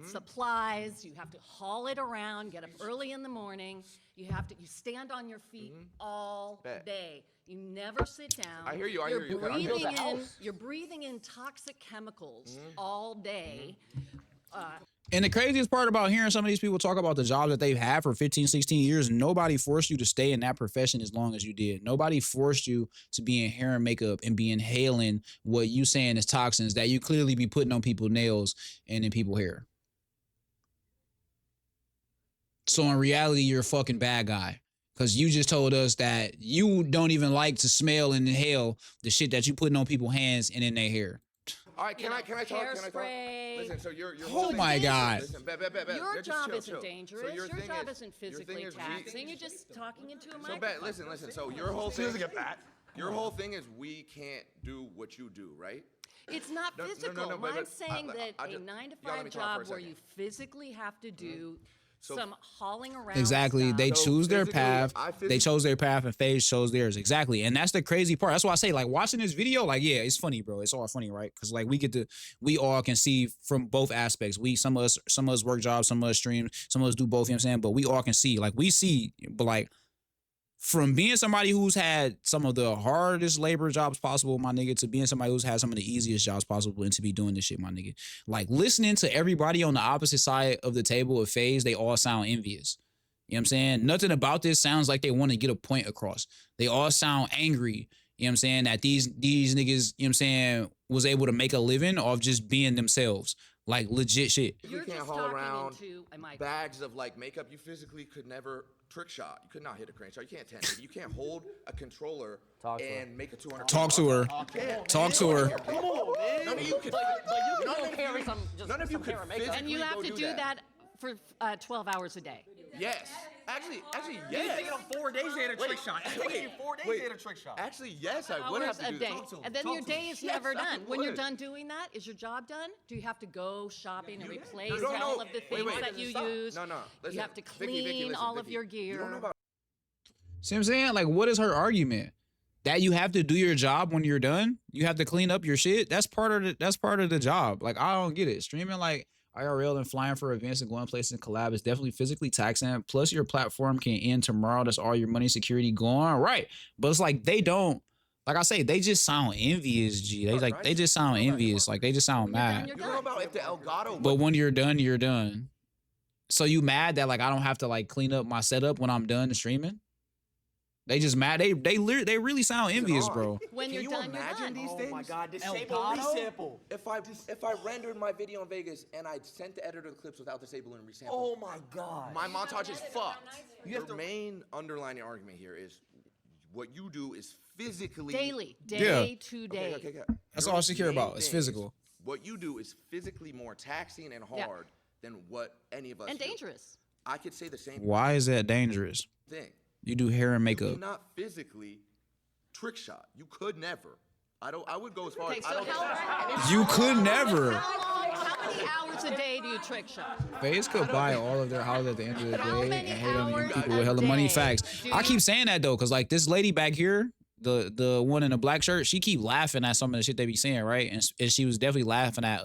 supplies. You have to haul it around. Get up early in the morning. You stand on your feet all day. You never sit down. I hear you. I hear you. You're breathing in toxic chemicals all day. And the craziest part about hearing some of these people talk about the jobs that they've had for 15, 16 years, nobody forced you to stay in that profession as long as you did. Nobody forced you to be in hair and makeup and be inhaling what you saying is toxins that you clearly be putting on people's nails and in people's hair. So in reality, you're a fucking bad guy. Because you just told us that you don't even like to smell and inhale the shit that you putting on people's hands and in their hair. All right, can I talk? Hairspray. Listen, so you're Oh my God. Listen, Your just job chill, isn't chill. dangerous. So your thing job is- isn't your physically thing is taxing. You're just talking into a So microphone. listen. So your whole thing. doesn't get that. Your whole thing is we can't do what you do, right? It's not No, no, physical. no, but- I'm saying that I a just- 9 to y'all let 5 me talk for a job where second. you physically have to do So- some hauling around. Exactly. stuff. They So choose their physically, path. I They physically- chose their path and FaZe chose theirs. Exactly. And that's the crazy part. That's why I say, like, watching this video, like, yeah, it's funny, bro. It's all funny, right? Because like we all can see from both aspects. Some of us work jobs, some of us stream, some of us do both, you know what I'm saying? But we all can see. Like, we see, but like from being somebody who's had some of the hardest labor jobs possible, my nigga, to being somebody who's had some of the easiest jobs possible and to be doing this shit, my nigga. Like, listening to everybody on the opposite side of the table of FaZe, they all sound envious. You know what I'm saying? Nothing about this sounds like they want to get a point across. They all sound angry, you know what I'm saying, that these niggas, you know what I'm saying, was able to make a living off just being themselves. Like, legit shit. You can't haul around bags of like makeup. You physically could never trick shot. You could not hit a crane shot. You can't 10. You can't hold a controller and make a 200. Talk to her. Talk to her. Come on, man. None of you could. But you can carry some hair and makeup. And you have to do that for 12 hours a day. Yes. Actually, You yes. taking them 4 days to hit a trick shot. It's taking you 4 days to hit a trick shot. Actually, yes, I would Hours have to a do day. that. And then your day is never Yes, I done. When you're would. done doing that, is your job done? Do you have to go shopping and replace No, no, all of the things wait, that you stop. use? No. Listen, You have to Vicky, clean listen, all of Vicky. your You gear. don't know about See what I'm saying? Like, what is her argument? that you have to do your job when you're done. You have to clean up your shit. That's part of the job. Like, I don't get it. Streaming like IRL and flying for events and going places and collab is definitely physically taxing. Plus, your platform can end tomorrow. That's all your money security gone. Right. But it's like they don't, like I say, they just sound envious, G. They just sound envious. Like, they just sound mad. You don't know about if the Elgato. But when you're done, you're done. So you mad that like I don't have to like clean up my setup when I'm done streaming? They just mad. They really sound envious, bro. When you're done, you're done. These Oh things? my God, disable Elgato? resample. If I rendered my video in Vegas and I sent the editor the clips without disabling resample, Oh my God. my montage is fucked. Your main underlining argument here is what you do is physically Daily, Yeah. day to day. Okay. That's Your all she care main about. It's thing physical. What you do is physically more taxing and Yeah. hard than what any of us And do. dangerous. I could say the same Why is that dangerous? thing. You do hair and You makeup. cannot physically trick shot. You could never. I would go as far Okay, as so I don't how You could never. How many hours a day do you trick shot? FaZe could buy all of their houses at the end of the How day many and hate on you hours people a with hella money. day Facts. do I you- keep saying that though, cause like this lady back here, the one in the black shirt, she keep laughing at some of the shit they be saying, right? And she was definitely laughing at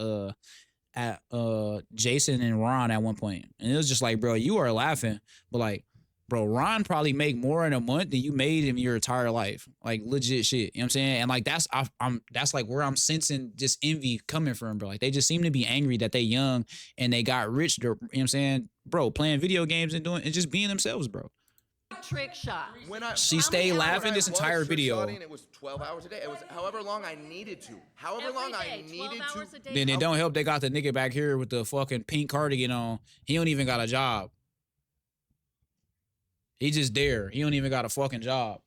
Jason and Ron at one point. And it was just like, bro, you are laughing, but like, bro, Ron probably make more in a month than you made in your entire life. Like legit shit. You know what I'm saying? And like that's like where I'm sensing just envy coming from, bro. Like they just seem to be angry that they young and they got rich, you know what I'm saying? Bro, playing video games and just being themselves, bro. Trick shot. She stayed laughing this entire video. It was 12 hours a day. It was however long I needed to. However long I needed to. Then it don't help they got the nigga back here with the fucking pink cardigan on. He don't even got a job. He just there. He don't even got a fucking job.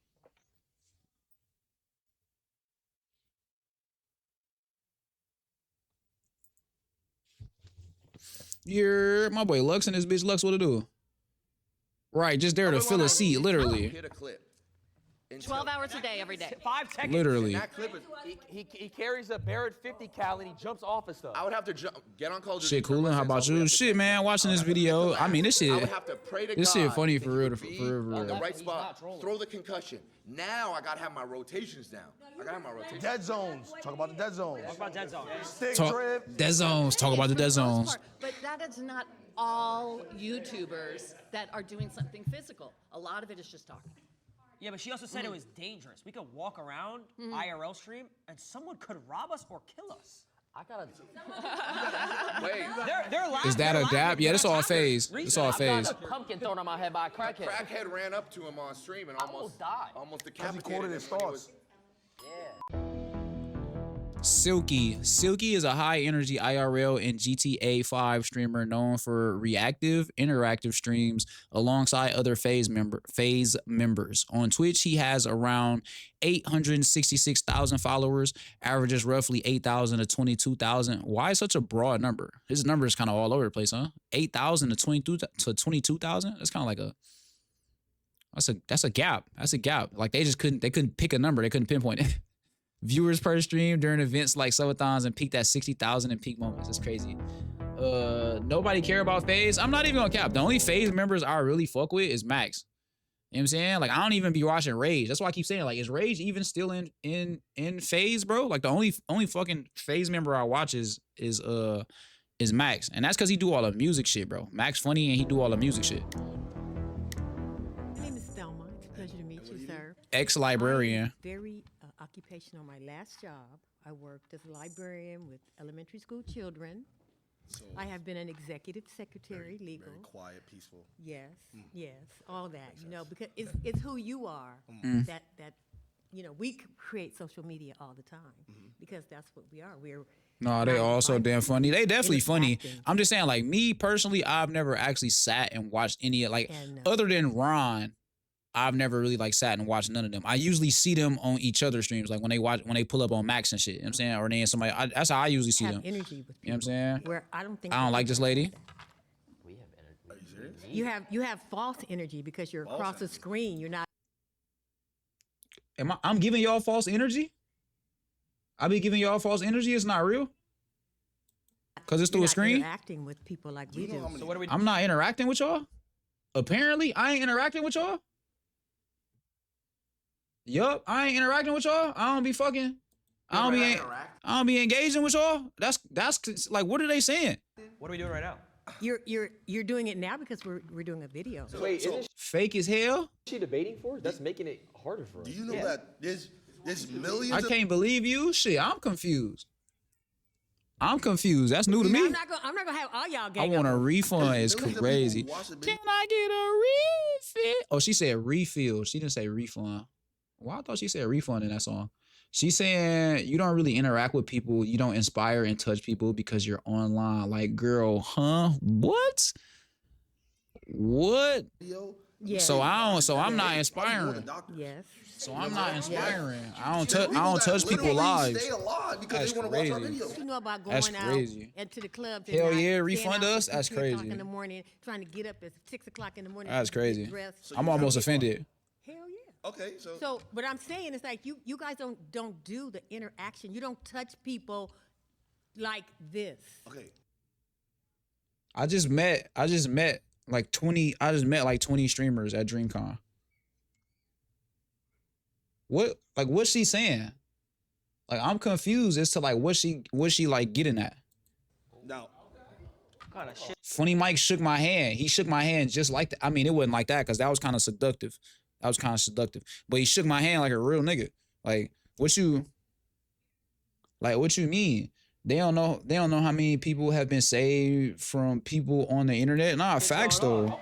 Yeah, my boy Lux and this bitch Lux, what to do? Right, just there to fill a seat, literally. Hit a clip. 12 hours a day, every day. 5 seconds. Literally. That clip is, He carries a Barrett 50 cal and he jumps off of stuff. I would have to get on Call of Duty. Shit, coolin'. How about you? Shit, man, watching this video. I mean, this I shit. would have to pray to This God shit funny that for he real. would For be real. on the right spot. Throw the concussion. Now I gotta have my rotations down. I gotta have my rotations. Dead zones. Talk about the dead zones. Talk about dead zone. Stick Talk, drift. dead zones. Talk about the dead zones. But that is not all YouTubers that are doing something physical. A lot of it is just talking. Yeah, but she also said it was dangerous. We could walk around IRL stream and someone could rob us or kill us. I gotta. Wait. They're laughing. Is that a dap? Yeah, that's all FaZe. It's all I FaZe. got a pumpkin thrown on my head by a crackhead. Crackhead ran up to him on stream and almost died. Almost Because decapitated he quoted him his when he thoughts. Silky. Silky is a high energy IRL and GTA 5 streamer known for reactive, interactive streams alongside other FaZe members. On Twitch, he has around 866,000 followers, averages roughly 8,000 to 22,000. Why such a broad number? His number is kind of all over the place, huh? 8,000 to 22,000? That's kind of like that's a gap. That's a gap. Like they couldn't pick a number. They couldn't pinpoint it. Viewers per stream during events like subathons and peaked at 60,000 in peak moments. It's crazy. Nobody care about FaZe. I'm not even gonna cap. The only FaZe members I really fuck with is Max. You know what I'm saying? Like I don't even be watching Rage. That's why I keep saying like, is Rage even still in FaZe, bro? Like the only fucking FaZe member I watch is Max, and that's because he do all the music shit, bro. Max funny and he do all the music shit. My name is Thelma. It's a pleasure to meet you, sir. Ex-librarian. Very occupational. My last job, I worked as a librarian with elementary school children. So I have been an executive secretary, legal. Very quiet, peaceful. Yes, yes, all that. You know, because it's who you are that you know we create social media all the time because that's what we are. We're No, they also damn funny. They definitely funny. Interacting. I'm just saying, like me personally, I've never actually sat and watched any like other than Ron. I've never really like sat and watched none of them. I usually see them on each other's streams, like when they pull up on Max and shit. You know what I'm saying? Or then somebody. That's how I usually see have them. energy with people. You know what I'm saying? Where I don't think I don't like this lady. you have false energy because you're across the screen. You're not. I'm giving y'all false energy? I be giving y'all false energy? It's not real? Because it's through you're a not screen? Interacting with people like we do. So what are we I'm not interacting with y'all? Apparently, I ain't interacting with y'all? Yup, I ain't interacting with y'all. I don't be fucking. I don't be engaging with y'all. That's like, what are they saying? What are we doing right now? You're doing it now because we're doing a video. Fake as hell. She debating for us? That's making it harder for us. Do you know that there's millions? I can't believe you. Shit, I'm confused. That's new to me. I'm not gonna have all y'all I gang want up a on- refund. It's crazy. Can I get a refill? Oh, she said refill. She didn't say refund. Well, I thought she said refund in that song. She's saying you don't really interact with people. You don't inspire and touch people because you're online. Like, girl, huh? What? Yeah. So I'm not inspiring. Yes. So I'm not inspiring. I don't touch people's lives. Stay alive because That's they want to watch our crazy. videos. You know about That's going out crazy. and to the club. Hell tonight, yeah, staying refund out us? till That's 2, 3 o'clock crazy. in the morning, trying to get up at 6 o'clock in the morning. That's to get crazy. dressed. I'm almost offended. Hell yeah. Okay, so So what I'm saying is like you guys don't do the interaction. You don't touch people like this. Okay. I just met like 20 streamers at DreamCon. What's she saying? Like, I'm confused as to like what she like getting at. now, Kind of shit. Funny Mike shook my hand. He shook my hand just like that. I mean, it wasn't like that because that was kind of seductive. But he shook my hand like a real nigga. Like, what you mean? They don't know how many people have been saved from people on the internet. Nah, facts though.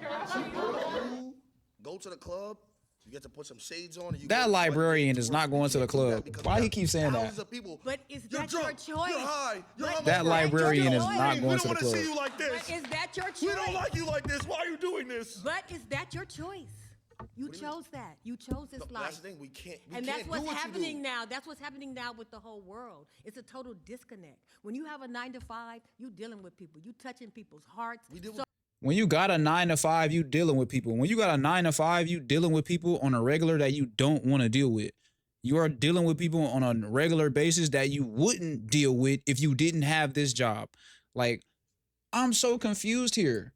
go to the club. You get to put some shades on. And you That go- librarian is not going to the club. Why he keep saying thousands that? of people. But is You're that drunk. your choice? You're high. You're hungover. That librarian is not We going don't to the want to see club. you like this. But is that your choice? We don't like you like this. Why are you doing this? But is that your choice? You chose that. You chose this life. That's the thing. We can't. And can't that's what's do what happening you do. now. That's what's happening now with the whole world. It's a total disconnect. When you have a 9 to 5, you dealing with people. You touching people's hearts. When you got a 9 to 5, you dealing with people. When you got a 9 to 5, you dealing with people on a regular that you don't want to deal with. You are dealing with people on a regular basis that you wouldn't deal with if you didn't have this job. Like, I'm so confused here.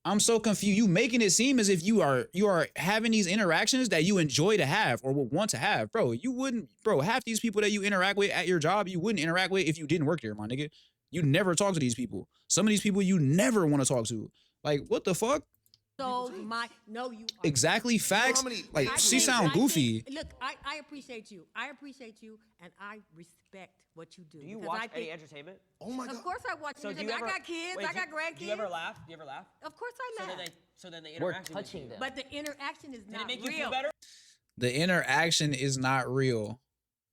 I'm so confused. You making it seem as if you are having these interactions that you enjoy to have or would want to have. Bro, you wouldn't, half these people that you interact with at your job, you wouldn't interact with if you didn't work there, my nigga. You never talk to these people. Some of these people you never want to talk to. Like, what the fuck? So no, you are. Exactly, facts. Like, she sound goofy. Look, I appreciate you. I appreciate you, and I respect what you do. Do you because watch I think, any entertainment? Oh my God. Of course I watch So do you entertainment. ever, I got kids. wait, I got grandkids. Do you ever laugh? Do you ever laugh? Of course I laugh. So then they We're interact with touching you. them. But the interaction is Did not it make real. you feel better? The interaction is not real.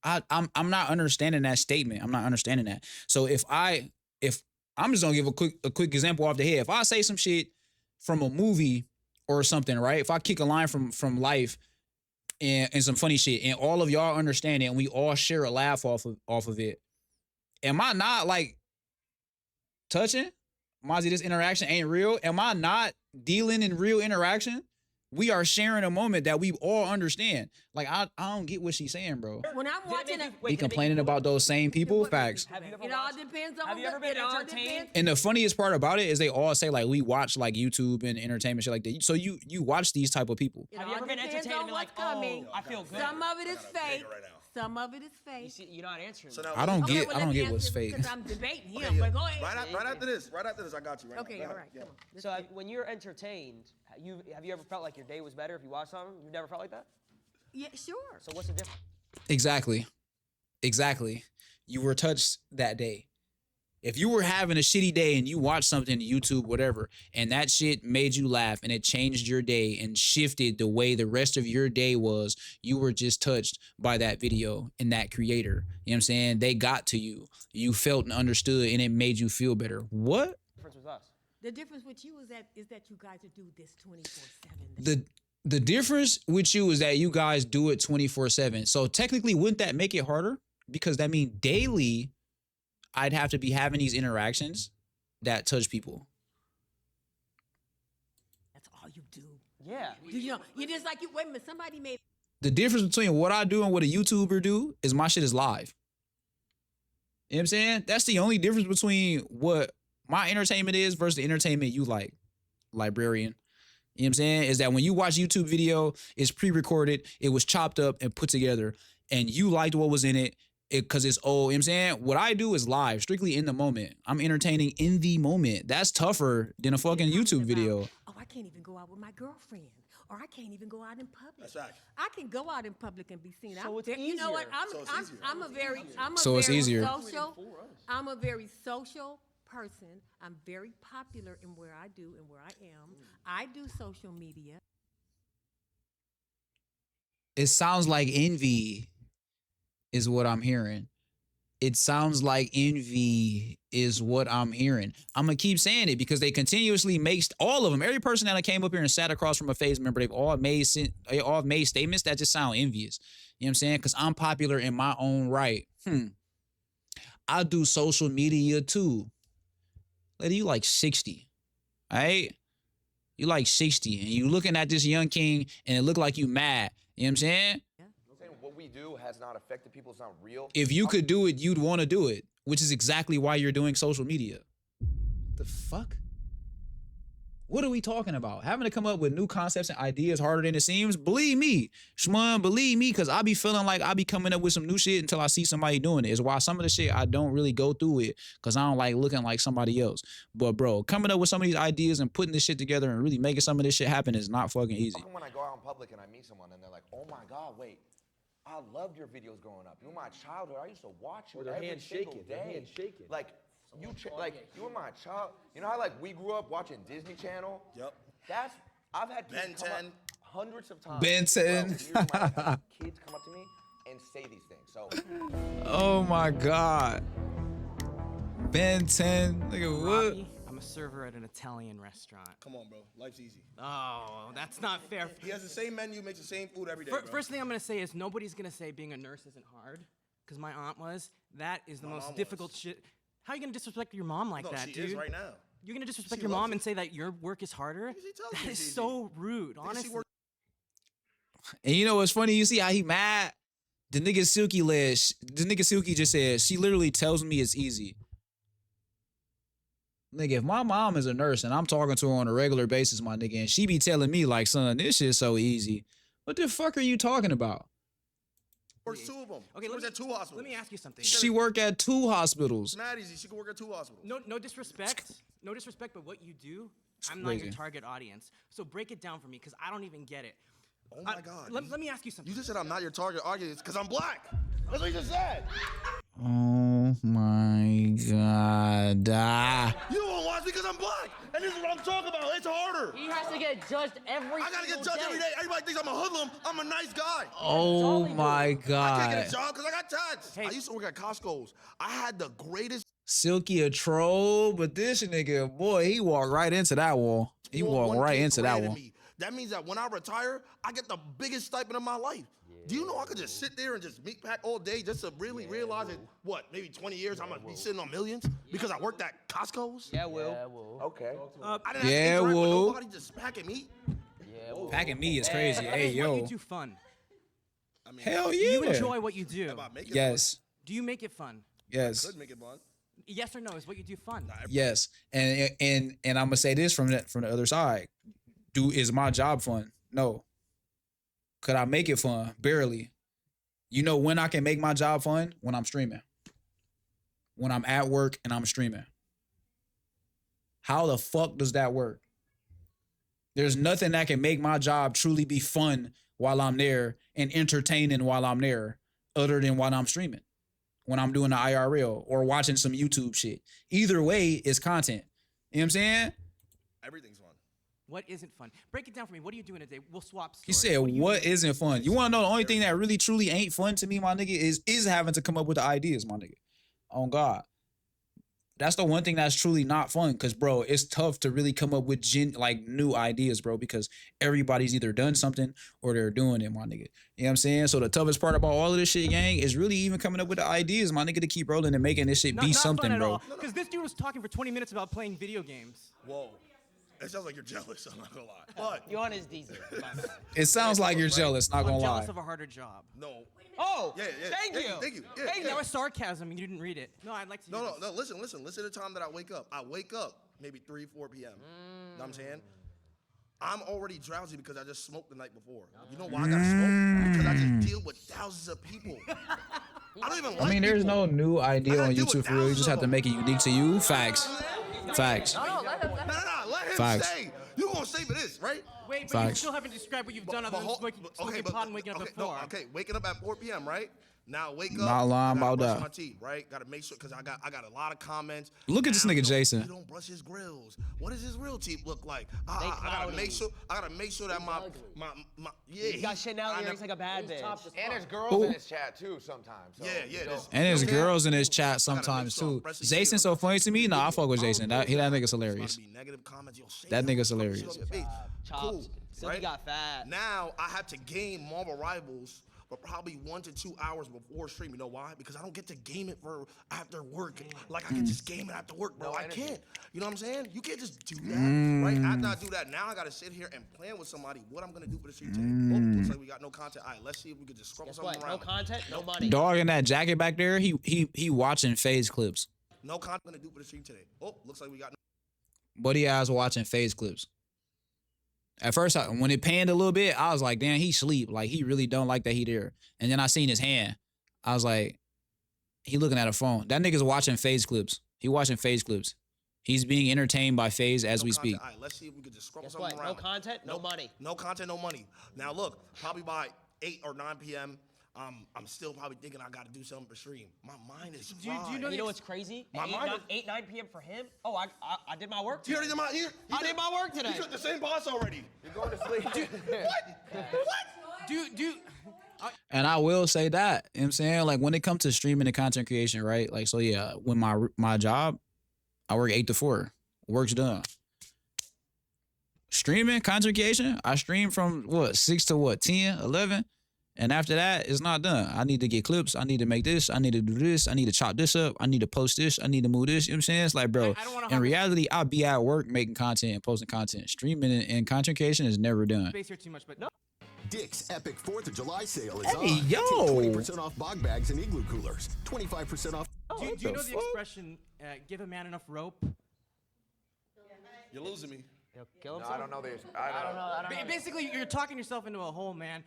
I'm not understanding that statement. I'm not understanding that. So if I'm just gonna give a quick example off the head. If I say some shit from a movie or something, right? If I kick a line from life and some funny shit, and all of y'all understand it, and we all share a laugh off of it, am I not like touching? Mazi, this interaction ain't real. Am I not dealing in real interaction? We are sharing a moment that we all understand. Like, I don't get what she's saying, bro. When I'm watching a, Be complaining about those same people? Facts. it all depends on Have you ever been it all entertained? depends. And the funniest part about it is they all say like we watch like YouTube and entertainment shit like that. So you watch these type of people. It Have you all ever been depends entertained on and been like, what's coming. I feel good? Some of it is fake. Some of it is You fake. see, you're not answering. So me. now, I don't Okay, get well, I let don't me get what's answer fake. Because I'm debating him, Okay, but go ahead. right after this, I got you. Right Okay, now. all right, come on. So when you're entertained, have you ever felt like your day was better if you watched something? You've never felt like that? Yeah, sure. So what's the difference? Exactly. You were touched that day. If you were having a shitty day and you watched something, YouTube, whatever, and that shit made you laugh and it changed your day and shifted the way the rest of your day was, you were just touched by that video and that creator. You know what I'm saying? They got to you. You felt and understood and it made you feel better. What? Difference with us. The difference with you is that you guys do this 24/7. The difference with you is that you guys do it 24/7. So technically, wouldn't that make it harder? Because that means daily, I'd have to be having these interactions that touch people. That's all you do. Yeah. You know, you just like you. Wait a minute. Somebody made. The difference between what I do and what a YouTuber do is my shit is live. You know what I'm saying? That's the only difference between what my entertainment is versus the entertainment you like, librarian. You know what I'm saying? Is that when you watch YouTube video, it's pre-recorded, it was chopped up and put together, and you liked what was in it because it's old. You know what I'm saying? What I do is live, strictly in the moment. I'm entertaining in the moment. That's tougher than a fucking YouTube video. Oh, I can't even go out with my girlfriend. Or I can't even go out in public. That's right. I can go out in public and be seen. So it's You know what? easier. I'm a very I'm a very social person. I'm very popular in where I do and where I am. I do social media. It sounds like envy is what I'm hearing. It sounds like envy is what I'm hearing. I'm going to keep saying it because they continuously make all of them. Every person that came up here and sat across from a FaZe member, they've all made statements that just sound envious. You know what I'm saying? Because I'm popular in my own right. I do social media too. Lady, you like 60, all right? You like 60, and you looking at this young king, and it look like you mad. You know what I'm saying? What we do has not affected people. It's not real. If you could do it, you'd want to do it, which is exactly why you're doing social media. The fuck? What are we talking about? Having to come up with new concepts and ideas harder than it seems? Believe me, Shmun, believe me, because I be feeling like I be coming up with some new shit until I see somebody doing it. It's why some of the shit I don't really go through it because I don't like looking like somebody else. But bro, coming up with some of these ideas and putting this shit together and really making some of this shit happen is not fucking easy. When I go out in public and I meet someone and they're like, oh my God, wait, I loved your videos growing up. You were my childhood. I used to watch you every single day. Their hands shaking. Like, you were my child. You know how like we grew up watching Disney Channel? Yep. I've had people come up hundreds of times. Ben 10. Kids come up to me and say these things. So. Oh my God. Ben 10. Nigga, what? Robbie, I'm a server at an Italian restaurant. Come on, bro. Life's easy. Oh, that's not fair. He has the same menu, makes the same food every day. First thing I'm gonna say is nobody's gonna say being a nurse isn't hard, because my aunt was. That is the most difficult shit. How are you gonna disrespect your mom like that, dude? She is right now. You're gonna disrespect your mom and say that your work is harder? That is so rude, honestly. And you know what's funny? You see how he mad? The nigga Silky just said, she literally tells me it's easy. Nigga, if my mom is a nurse and I'm talking to her on a regular basis, my nigga, and she be telling me like, son, this shit's so easy. What the fuck are you talking about? Works two of them. Okay, she works at two hospitals. Let me ask you something. She work at 2 hospitals. It's not easy. She can work at 2 hospitals. No disrespect. No disrespect, but what you do, I'm not your target audience. So break it down for me, because I don't even get it. Oh my God. Let me ask you something. You just said I'm not your target audience because I'm black. That's what you just said. Oh my God. You don't watch me because I'm black. And this is what I'm talking about. It's harder. He has to get judged every I gotta get judged every day. Everybody thinks I'm a hoodlum. I'm a nice guy. Oh my God. I can't get a job because I got taxed. Hey. I used to work at Costco's. I had the greatest. Silky a troll, but this nigga, boy, he walked right into that wall. He walked right into that wall. That means that when I retire, I get the biggest stipend of my life. Do you know I could just sit there and just meat pack all day just to really realize that, what, maybe 20 years I'm going to be sitting on millions because I worked at Costco's? Yeah, Will. Okay. I didn't have to interact with nobody, just packing meat. Yeah, Will. Packing meat is crazy. Hey, yo. What you do fun? I mean, hell yeah. Do you enjoy what you do? Yes. Do you make it fun? Yes. I could make it fun. Yes or no? Is what you do fun? Yes. And I'm gonna say this from the other side. Is my job fun? No. Could I make it fun? Barely. You know when I can make my job fun? When I'm streaming. When I'm at work and I'm streaming. How the fuck does that work? There's nothing that can make my job truly be fun while I'm there and entertaining while I'm there other than while I'm streaming. When I'm doing the IRL or watching some YouTube shit. Either way, it's content. You know what I'm saying? Everything's fun. What isn't fun? Break it down for me. What do you do in a day? We'll swap stories. He said, what isn't fun? You want to know the only thing that really truly ain't fun to me, my nigga, is having to come up with the ideas, my nigga. On God. That's the one thing that's truly not fun because, bro, it's tough to really come up with new ideas, bro, because everybody's either done something or they're doing it, my nigga. You know what I'm saying? So the toughest part about all of this shit, gang, is really even coming up with the ideas, my nigga, to keep rolling and making this shit be something, bro. Because this dude was talking for 20 minutes about playing video games. Whoa. It sounds like you're jealous, I'm not gonna lie. But You're on his diesel. It sounds like you're jealous, not gonna lie. I'm jealous of a harder job. No. Oh, yeah, thank you. Thank you. Hey, that was sarcasm. You didn't read it. No, I'd like to. No, listen to the time that I wake up. I wake up maybe 3, 4 p.m. Know what I'm saying? I'm already drowsy because I just smoked the night before. You know why I gotta smoke? Because I just deal with thousands of people. I don't even like I mean, there's people. no new idea on YouTube for real. You just have to make it unique to you. Facts. Facts. No, let him Facts. say. You gonna say for this, right? Wait, but you Facts. still haven't described what you've done other than smoking pot and waking up at 4. Okay, waking up at 4 p.m., right? Now wake up. Not lying I gotta about brush that. my teeth, right? Gotta make sure, because I got a lot of comments. Look at this nigga Jason. He don't brush his grills. What does his real teeth look like? I gotta make sure. I gotta make sure that my yeah. He got Chanel earrings like a bad bitch. And there's girls in his chat too sometimes. So Yeah. And there's girls in his chat sometimes too. Jason's so funny to me. Nah, I fuck with Jason. That nigga's hilarious. Negative comments. That nigga's hilarious. Cool. Silky Right? got fat. Now I have to game Marvel Rivals for probably 1 to 2 hours before stream. You know why? Because I don't get to game it for after work. Like I can just game it after work, bro. I can't. You know what I'm saying? You can't just do that, right? After I do that, now I gotta sit here and plan with somebody what I'm gonna do for the stream today. Oh, looks like we got no content. All right, let's see if we can just scroll something around. No content, no money. Dog in that jacket back there, he watching FaZe clips. No content gonna do for the stream today. Oh, looks like we got. Buddy ass watching FaZe clips. At first, when it panned a little bit, I was like, damn, he sleep. Like, he really don't like that he there. And then I seen his hand. I was like, he looking at a phone. That nigga's watching FaZe clips. He watching FaZe clips. He's being entertained by FaZe as we speak. All right, let's see if we can just scroll Guess something what? around. No content, no money. No content, no money. Now look, probably by 8 or 9 p.m., I'm still probably thinking I got to do something for stream. My mind is fried. Do you know what's crazy? My 8, 9 p.m. for him? Oh, I did my work You today. already did I did my work today. You took the same boss already. You're going to sleep. And I will say that, you know what I'm saying? Like, when it comes to streaming and content creation, right? Like, so yeah, when my job, I work 8 to 4. Work's done. Streaming, content creation, I stream from 6 to 10, 11. And after that, it's not done. I need to get clips. I need to make this. I need to do this. I need to chop this up. I need to post this. I need to move this. You know what I'm saying? It's like, bro, in reality, I'll be at work making content and posting content. Streaming and content creation is never done. Space here too much, but no. Dick's epic 4th of July sale is Hey, on. yo. Take 20% off bog bags and igloo coolers. 25% off. Do you know the expression, give a man enough rope? You're losing me. Kill I don't know this. I don't know. Basically, you're talking yourself into a hole, man.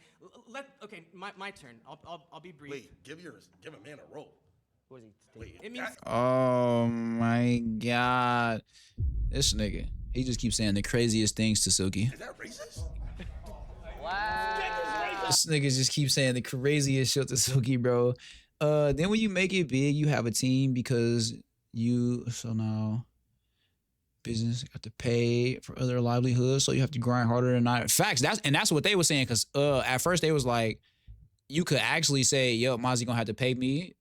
Okay, my turn. I'll be brief. Wait, give a man a rope. What is he? Wait, it means. Oh my God. This nigga. He just keeps saying the craziest things to Silky. Is that racist? Wow. This nigga just keeps saying the craziest shit to Silky, bro. Then when you make it big, you have a team because so now business got to pay for other livelihoods, so you have to grind harder than not. Facts. That's what they were saying, because at first they was like, you could actually say, yo, Mazi gonna have to pay me.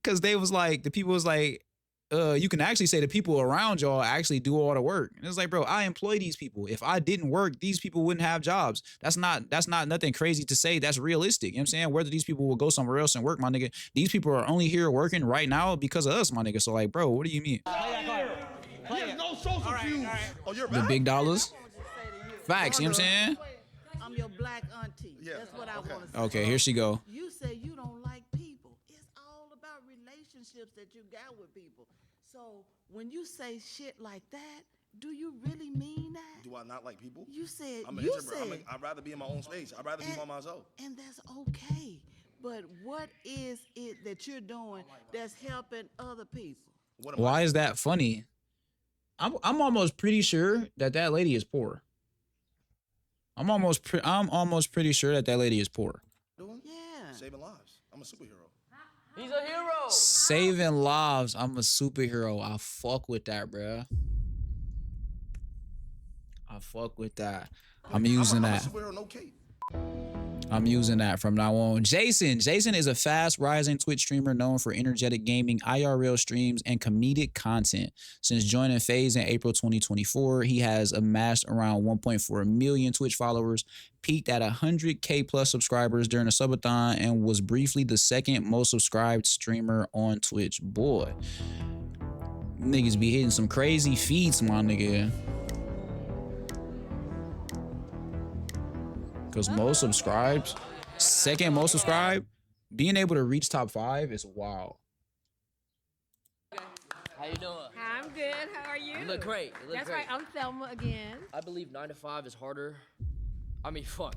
Because they was like, the people was like, you can actually say the people around y'all actually do all the work. And it's like, bro, I employ these people. If I didn't work, these people wouldn't have jobs. That's not nothing crazy to say. That's realistic. You know what I'm saying? Whether these people will go somewhere else and work, my nigga, these people are only here working right now because of us, my nigga. So like, bro, what do you mean? He has no social cues. Oh, you're The back? big dollars? Facts, you know what I'm saying? I'm your black auntie. That's what I want to say. Okay, here she go. You say you don't like people. It's all about relationships that you got with people. So when you say shit like that, do you really mean that? Do I not like people? You said I'm an you introvert. said, I'd rather be in my own space. I'd rather be by myself. and that's okay. But what is it that you're doing that's helping other people? Why is that funny? I'm almost pretty sure that lady is poor. I'm almost pretty sure that lady is poor. Yeah. Saving lives. I'm a superhero. He's a hero. Saving lives. I'm a superhero. I fuck with that, bruh. I fuck with that. I'm using that. I'm a superhero, no cape. I'm using that from now on. Jason is a fast rising Twitch streamer known for energetic gaming, IRL streams, and comedic content. Since joining FaZe in April 2024, he has amassed around 1.4 million Twitch followers, peaked at 100K plus subscribers during a subathon, and was briefly the second most subscribed streamer on Twitch. Boy, niggas be hitting some crazy feats, my nigga. Because most subscribed, second most subscribed, being able to reach top 5 is wild. How How you doing? I'm good. How are you? You look great. You look That's great. right. I'm Thelma again. I believe 9 to 5 is harder. I mean, fuck.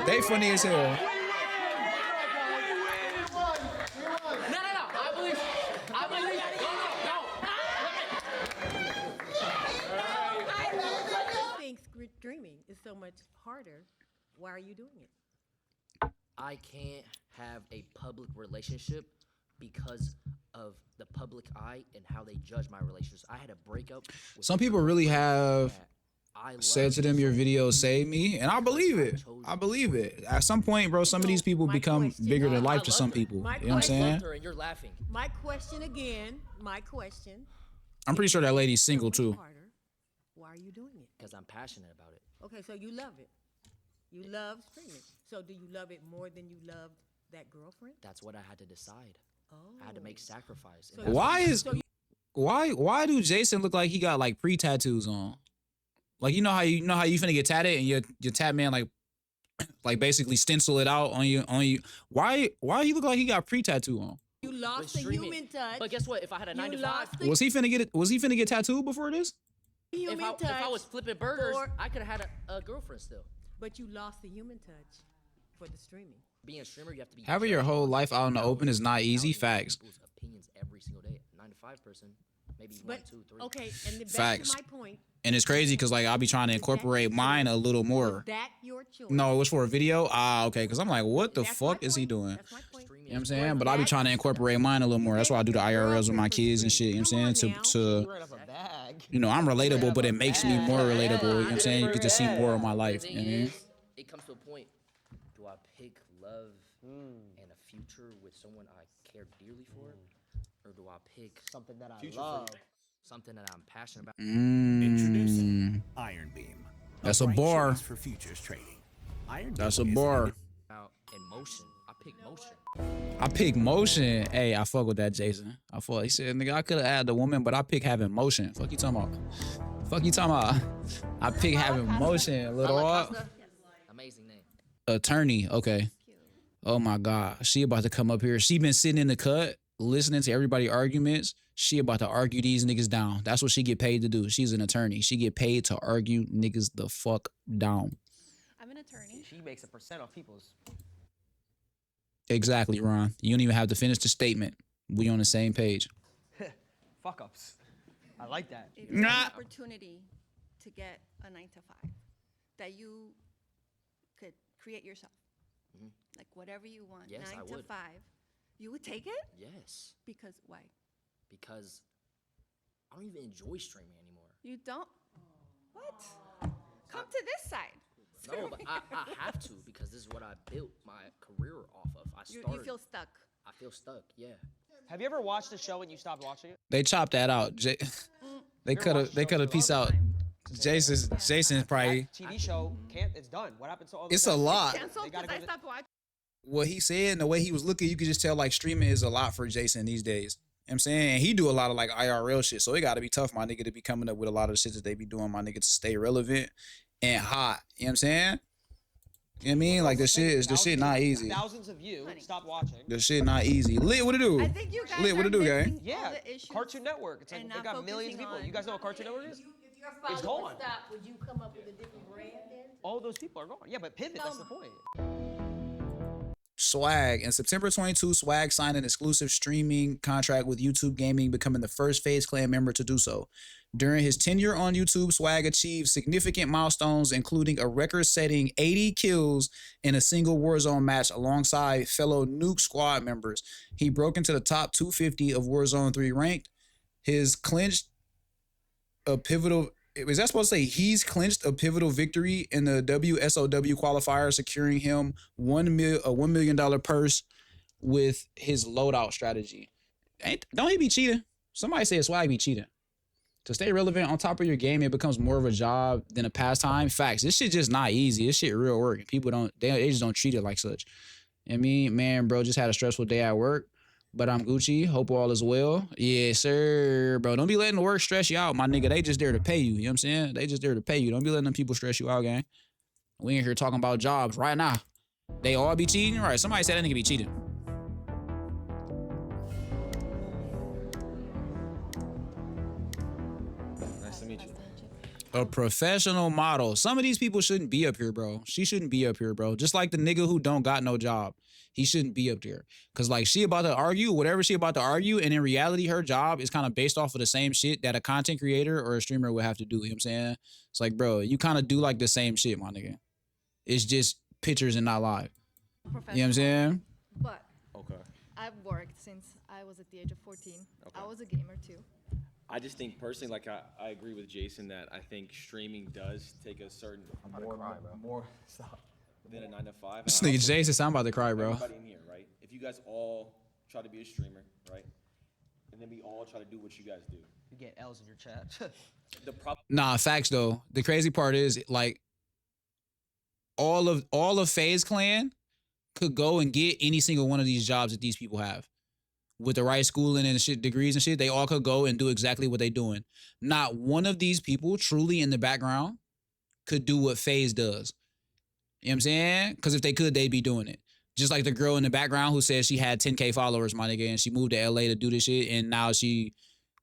They funny as hell. No. I believe. I think dreaming is so much harder. Why are you doing it? I can't have a public relationship because of the public eye and how they judge my relationships. I had a breakup. Some people really have said to them, your videos save me, and I believe it. I believe it. At some point, bro, some of these people become bigger than life to some people. You know what I'm saying? And you're laughing. My question again, I'm pretty sure that lady's single too. why are you doing it? Because I'm passionate about it. Okay, so you love it. You love streaming. So do you love it more than you loved that girlfriend? That's what I had to decide. Oh. I had to make sacrifice. So Why do Jason look like he got like pre-tattoos on? Like you know how you finna get tatted and your tat man like basically stencil it out on you. Why he look like he got pre-tattoo on? You lost the human touch. But guess what? If I had a 9 to 5, Was he finna get tattooed before this? if I was flipping burgers, I could have had a girlfriend still. But you lost the human touch for the streaming. Being a streamer, you have to be. Having your whole life out in the open is not easy. Facts. People's opinions every single day. 9 to 5 person, maybe 1, 2, 3. Okay, and back Facts. to my point. And it's crazy because like I'll be trying to incorporate mine a little more. That your choice. No, it was for a video. Okay, because I'm like, what the fuck is he doing? You know what I'm saying? But I'll be trying to incorporate mine a little more. That's why I do the IRLs with my kids and shit. You know what I'm saying? To you know, I'm relatable, but it makes me more relatable. You know what I'm saying? You get to see more of my life. You know what I mean? It comes to a point. Do I pick love and a future with someone I care dearly for, or do I pick something that I love, something that I'm passionate about? Introducing Iron Beam. That's a bar. For futures trading. Iron That's a Beam is bar. About emotion. I pick motion. I pick motion. Hey, I fuck with that, Jason. He said, nigga, I could have added the woman, but I pick having motion. Fuck you talking about? I pick having motion, little Amazing name. attorney. Okay. Oh my God. She about to come up here. She been sitting in the cut, listening to everybody arguments. She about to argue these niggas down. That's what she get paid to do. She's an attorney. She get paid to argue niggas the fuck down. I'm an attorney. She makes a percent off people's. Exactly, Ron. You don't even have to finish the statement. We on the same page. Fuck ups. I like that. It's an opportunity to get a 9 to 5 that you could create yourself. Like whatever you want. Yes, 9 I to would. 5. You would take it? Yes. Because why? Because I don't even enjoy streaming anymore. You don't? What? Come to this side. No, but I have to because this is what I built my career off of. You feel stuck. I feel stuck, yeah. Have you ever watched a show and you stopped watching it? They chopped that out. They cut a piece out. Jason's probably. That TV show can't. It's done. What happened to all? It's a lot. Canceled because I stopped watching. What he said and the way he was looking, you could just tell like streaming is a lot for Jason these days. You know what I'm saying? And he do a lot of like IRL shit, so it got to be tough, my nigga, to be coming up with a lot of the shit that they be doing, my nigga, to stay relevant and hot. You know what I'm saying? You know what I mean? Like the shit not easy. Thousands of you stopped watching. The shit not easy. Lit, what it do? I think you guys Lit, what it do, gang? Yeah, Cartoon Network. It's like they got millions of people. You guys know what Cartoon Network is? If your It's father gone. would stop, would you come up with a different brand then? All those people are gone. Yeah, but pivot. That's the point. Swag. In September 22, Swag signed an exclusive streaming contract with YouTube Gaming, becoming the first FaZe Clan member to do so. During his tenure on YouTube, Swag achieved significant milestones, including a record-setting 80 kills in a single Warzone match alongside fellow Nuke Squad members. He broke into the top 250 of Warzone 3 ranked. He's clinched a pivotal victory in the WSOW qualifier, securing him $1 million purse with his loadout strategy. Don't he be cheating? Somebody say Swag be cheating. To stay relevant on top of your game, it becomes more of a job than a pastime. Facts. This shit just not easy. This shit real work. And people they just don't treat it like such. I mean, man, bro, just had a stressful day at work, but I'm Gucci. Hope all is well. Yes, sir, bro. Don't be letting the work stress you out, my nigga. They just there to pay you. You know what I'm saying? They just there to pay you. Don't be letting them people stress you out, gang. We in here talking about jobs right now. They all be cheating? Right, somebody said that nigga be cheating. Nice to meet you. A professional model. Some of these people shouldn't be up here, bro. She shouldn't be up here, bro. Just like the nigga who don't got no job. He shouldn't be up there. Cause like she about to argue, whatever she about to argue, and in reality, her job is kind of based off of the same shit that a content creator or a streamer would have to do. You know what I'm saying? It's like, bro, you kind of do like the same shit, my nigga. It's just pictures and not live. You know what I'm saying? But Okay. I've worked since I was at the age of 14. I was a gamer too. I just think personally, like I agree with Jason that I think streaming does take a certain more than a 9 to 5. This And I nigga also Jason, think I'm about to cry, bro. Everybody in here, right? If you guys all try to be a streamer, right? And then we all try to do what you guys do. You get L's in your chat. The problem. Nah, facts though. The crazy part is like all of FaZe Clan could go and get any single one of these jobs that these people have. With the right schooling and shit, degrees and shit, they all could go and do exactly what they doing. Not one of these people truly in the background could do what FaZe does. You know what I'm saying? Because if they could, they'd be doing it. Just like the girl in the background who said she had 10K followers, my nigga, and she moved to LA to do this shit, and now she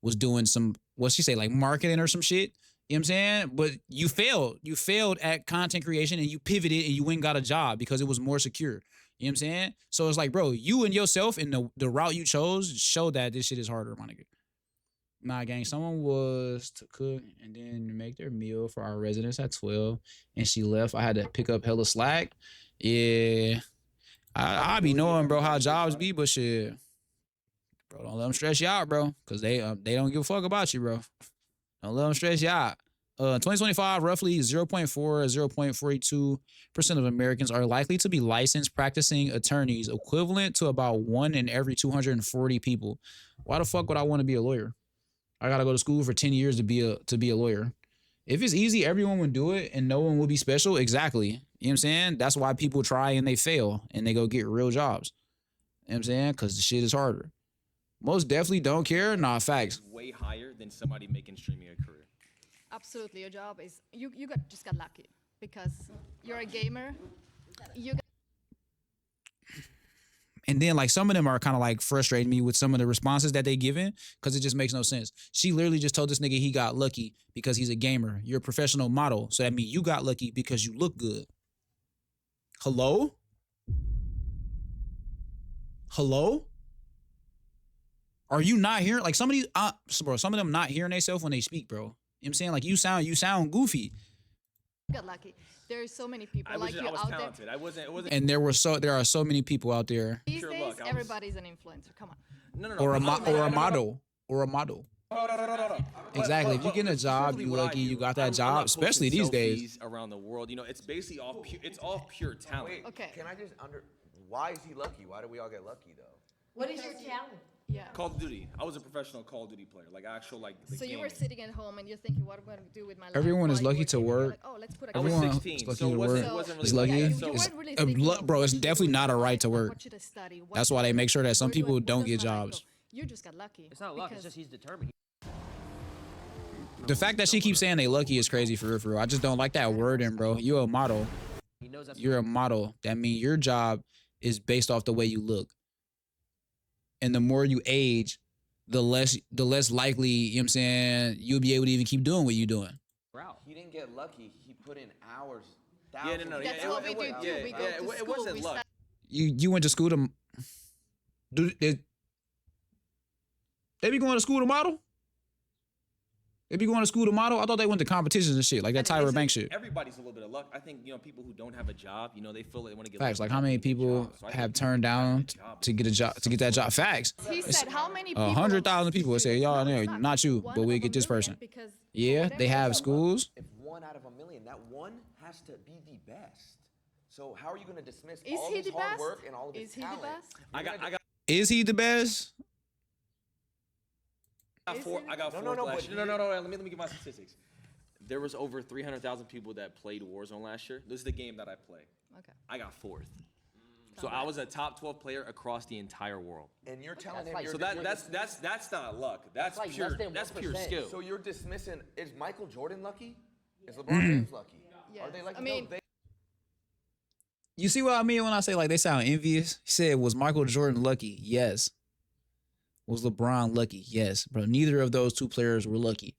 was doing some, what'd she say, like marketing or some shit? You know what I'm saying? But you failed. You failed at content creation, and you pivoted, and you went and got a job because it was more secure. You know what I'm saying? So it's like, bro, you and yourself and the route you chose show that this shit is harder, my nigga. Nah, gang, someone was to cook and then make their meal for our residents at 12, and she left. I had to pick up hella slack. Yeah. I be knowing, bro, how jobs be, but shit. Bro, don't let them stress you out, bro, because they don't give a fuck about you, bro. Don't let them stress you out. 2025, roughly 0.42% of Americans are likely to be licensed practicing attorneys, equivalent to about 1 in every 240 people. Why the fuck would I want to be a lawyer? I gotta go to school for 10 years to be a lawyer. If it's easy, everyone would do it and no one will be special. Exactly. You know what I'm saying? That's why people try and they fail and they go get real jobs. You know what I'm saying? Because the shit is harder. Most definitely don't care. Nah, facts. Way higher than somebody making streaming a career. Absolutely, your job is you just got lucky because you're a gamer. And then like some of them are kind of like frustrating me with some of the responses that they given because it just makes no sense. She literally just told this nigga he got lucky because he's a gamer. You're a professional model, so that means you got lucky because you look good. Hello? Hello? Are you not hearing like some of these bro, some of them not hearing themselves when they speak, bro. You know what I'm saying? Like you sound goofy. Got lucky. There are so many people like you out talented. there. It wasn't. And there are so many people out there. These days, everybody's an influencer. Come on. No. Or a model. No. Exactly. If you get a job, you lucky, you got that job, especially these days. Around the world, you know, it's basically all pure talent. Wait, okay. Can I just why is he lucky? Why do we all get lucky though? What is your talent? Yeah. Call of Duty. I was a professional Call of Duty player, like actual like. So you were sitting at home and you're thinking, what am I going to do with my life? Everyone is lucky to work. Like, oh, let's put a Everyone is lucky to work. Is lucky. Bro, it's definitely not a right to work. That's why they make sure that some people don't get jobs. You just got lucky. It's not luck. It's just he's determined. The fact that she keeps saying they lucky is crazy for real. I just don't like that wording, bro. You're a model. You're a model. That means your job is based off the way you look. And the more you age, the less likely, you know what I'm saying, you'll be able to even keep doing what you're doing. He didn't get lucky. He put in hours. Yeah, no. That's what we do too. We go to school. It wasn't luck. You went to school to they be going to school to model? They be going to school to model? I thought they went to competitions and shit, like that Tyra Banks shit. Everybody's a little bit of luck. I think, you know, people who don't have a job, you know, they feel they want to get Facts. Like how many people have turned down to get a job, to get that job? Facts. He said how many people? 100,000 people would say, y'all, not you, but we get this person. Yeah, they have schools. If 1 out of a million, that one has to be the best. So how are you going to dismiss Is all he his the hard best? work and all of his Is he talent? the best? I got. Is he the best? I got fourth last year. No. Let me give my statistics. There was over 300,000 people that played Warzone last year. This is the game that I play. Okay. I got fourth. So I was a top 12 player across the entire world. And you're telling him so that's not luck. That's pure. That's pure skill. So you're dismissing. Is Michael Jordan lucky? Is LeBron James lucky? Yes. Are they lucky? I mean, no, they You see what I mean when I say like they sound envious? He said, was Michael Jordan lucky? Yes. Was LeBron lucky? Yes. Bro, neither of those two players were lucky.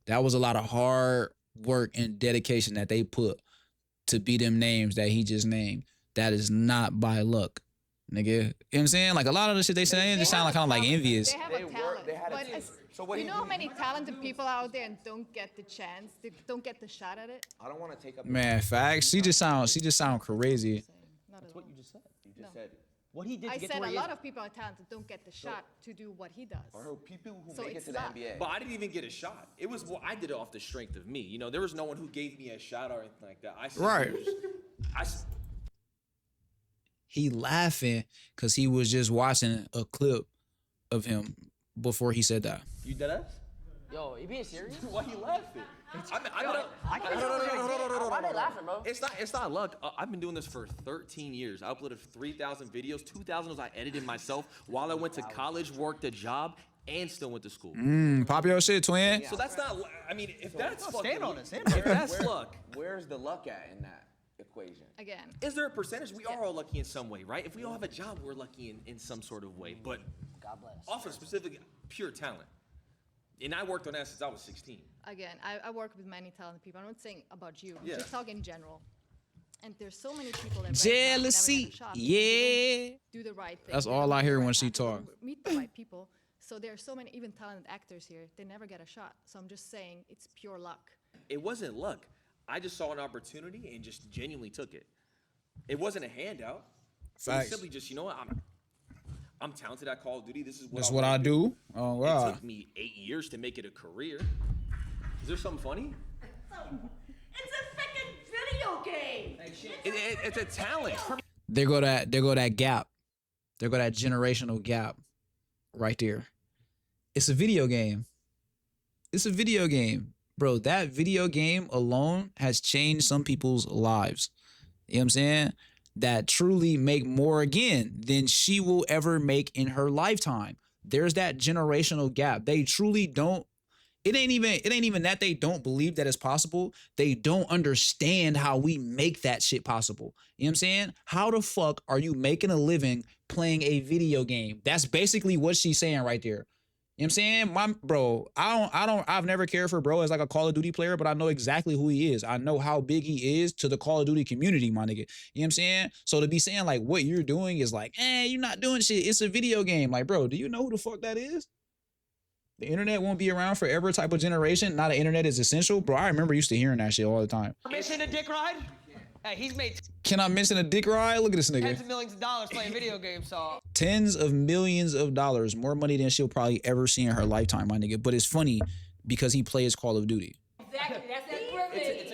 That was a lot of hard work and dedication that they put to be them names that he just named. That is not by luck, nigga. You know what I'm saying? Like a lot of the shit they saying just sound like kind of like envious. They have a talent. But So what you do know how many talented people out there and don't get the chance, they don't get the shot at it? I don't want to take up. Man, facts. She just sound crazy. That's what you just said. You just said. What he did I to get said to where a he lot is. of people are talented don't get the shot to do what he does. Or people who So make it it's to the luck. NBA. But I didn't even get a shot. It was I did it off the strength of me. You know, there was no one who gave me a shot or anything like that. Right. He laughing because he was just watching a clip of him before he said that. You dead ass? Yo, you being serious? Why he laughing? Why they laughing, bro? It's not luck. I've been doing this for 13 years. I uploaded 3,000 videos. 2,000 was I edited myself while I went to college, worked a job, and still went to school. Pop your shit, twin. So that's not. I mean, if that's fucking, stand on it. if that's luck, Where's the luck at in that equation? Again. is there a percentage? We are all lucky in some way, right? If we all have a job, we're lucky in some sort of way. But God bless. off of specific pure talent, and I worked on that since I was 16. Again, I work with many talented people. I'm not saying about you. Yeah. I'm just talking in general. And there's so many people that Jealousy, yeah. do the right thing. That's They all don't I do the hear right when she path. They don't talk. Meet the right people. So there are so many, even talented actors here, they never get a shot. So I'm just saying it's pure luck. It wasn't luck. I just saw an opportunity and just genuinely took it. It wasn't a handout. It was Facts. simply just, you know what, I'm talented at Call of Duty. This is what That's I what wanna I do. Oh, wow. It took me 8 years to make it a career. Is there something funny? It's a freaking video game. It's a talent. There go that gap. There go that generational gap right there. It's a video game. It's a video game. Bro, that video game alone has changed some people's lives. You know what I'm saying? That truly make more again than she will ever make in her lifetime. There's that generational gap. They truly don't. It ain't even that they don't believe that it's possible. They don't understand how we make that shit possible. You know what I'm saying? How the fuck are you making a living playing a video game? That's basically what she's saying right there. You know what I'm saying? I've never cared for bro as like a Call of Duty player, but I know exactly who he is. I know how big he is to the Call of Duty community, my nigga. You know what I'm saying? So to be saying like what you're doing is like, you're not doing shit. It's a video game. Like, bro, do you know who the fuck that is? The internet won't be around forever type of generation. Now the internet is essential. Bro, I remember used to hearing that shit all the time. Mention a dick ride? Hey, he's made Can I mention a dick ride? Look at this nigga. tens of millions of dollars playing video games, so. Tens of millions of dollars. More money than she'll probably ever see in her lifetime, my nigga. But it's funny because he plays Call of Duty. Exactly. That's that privilege.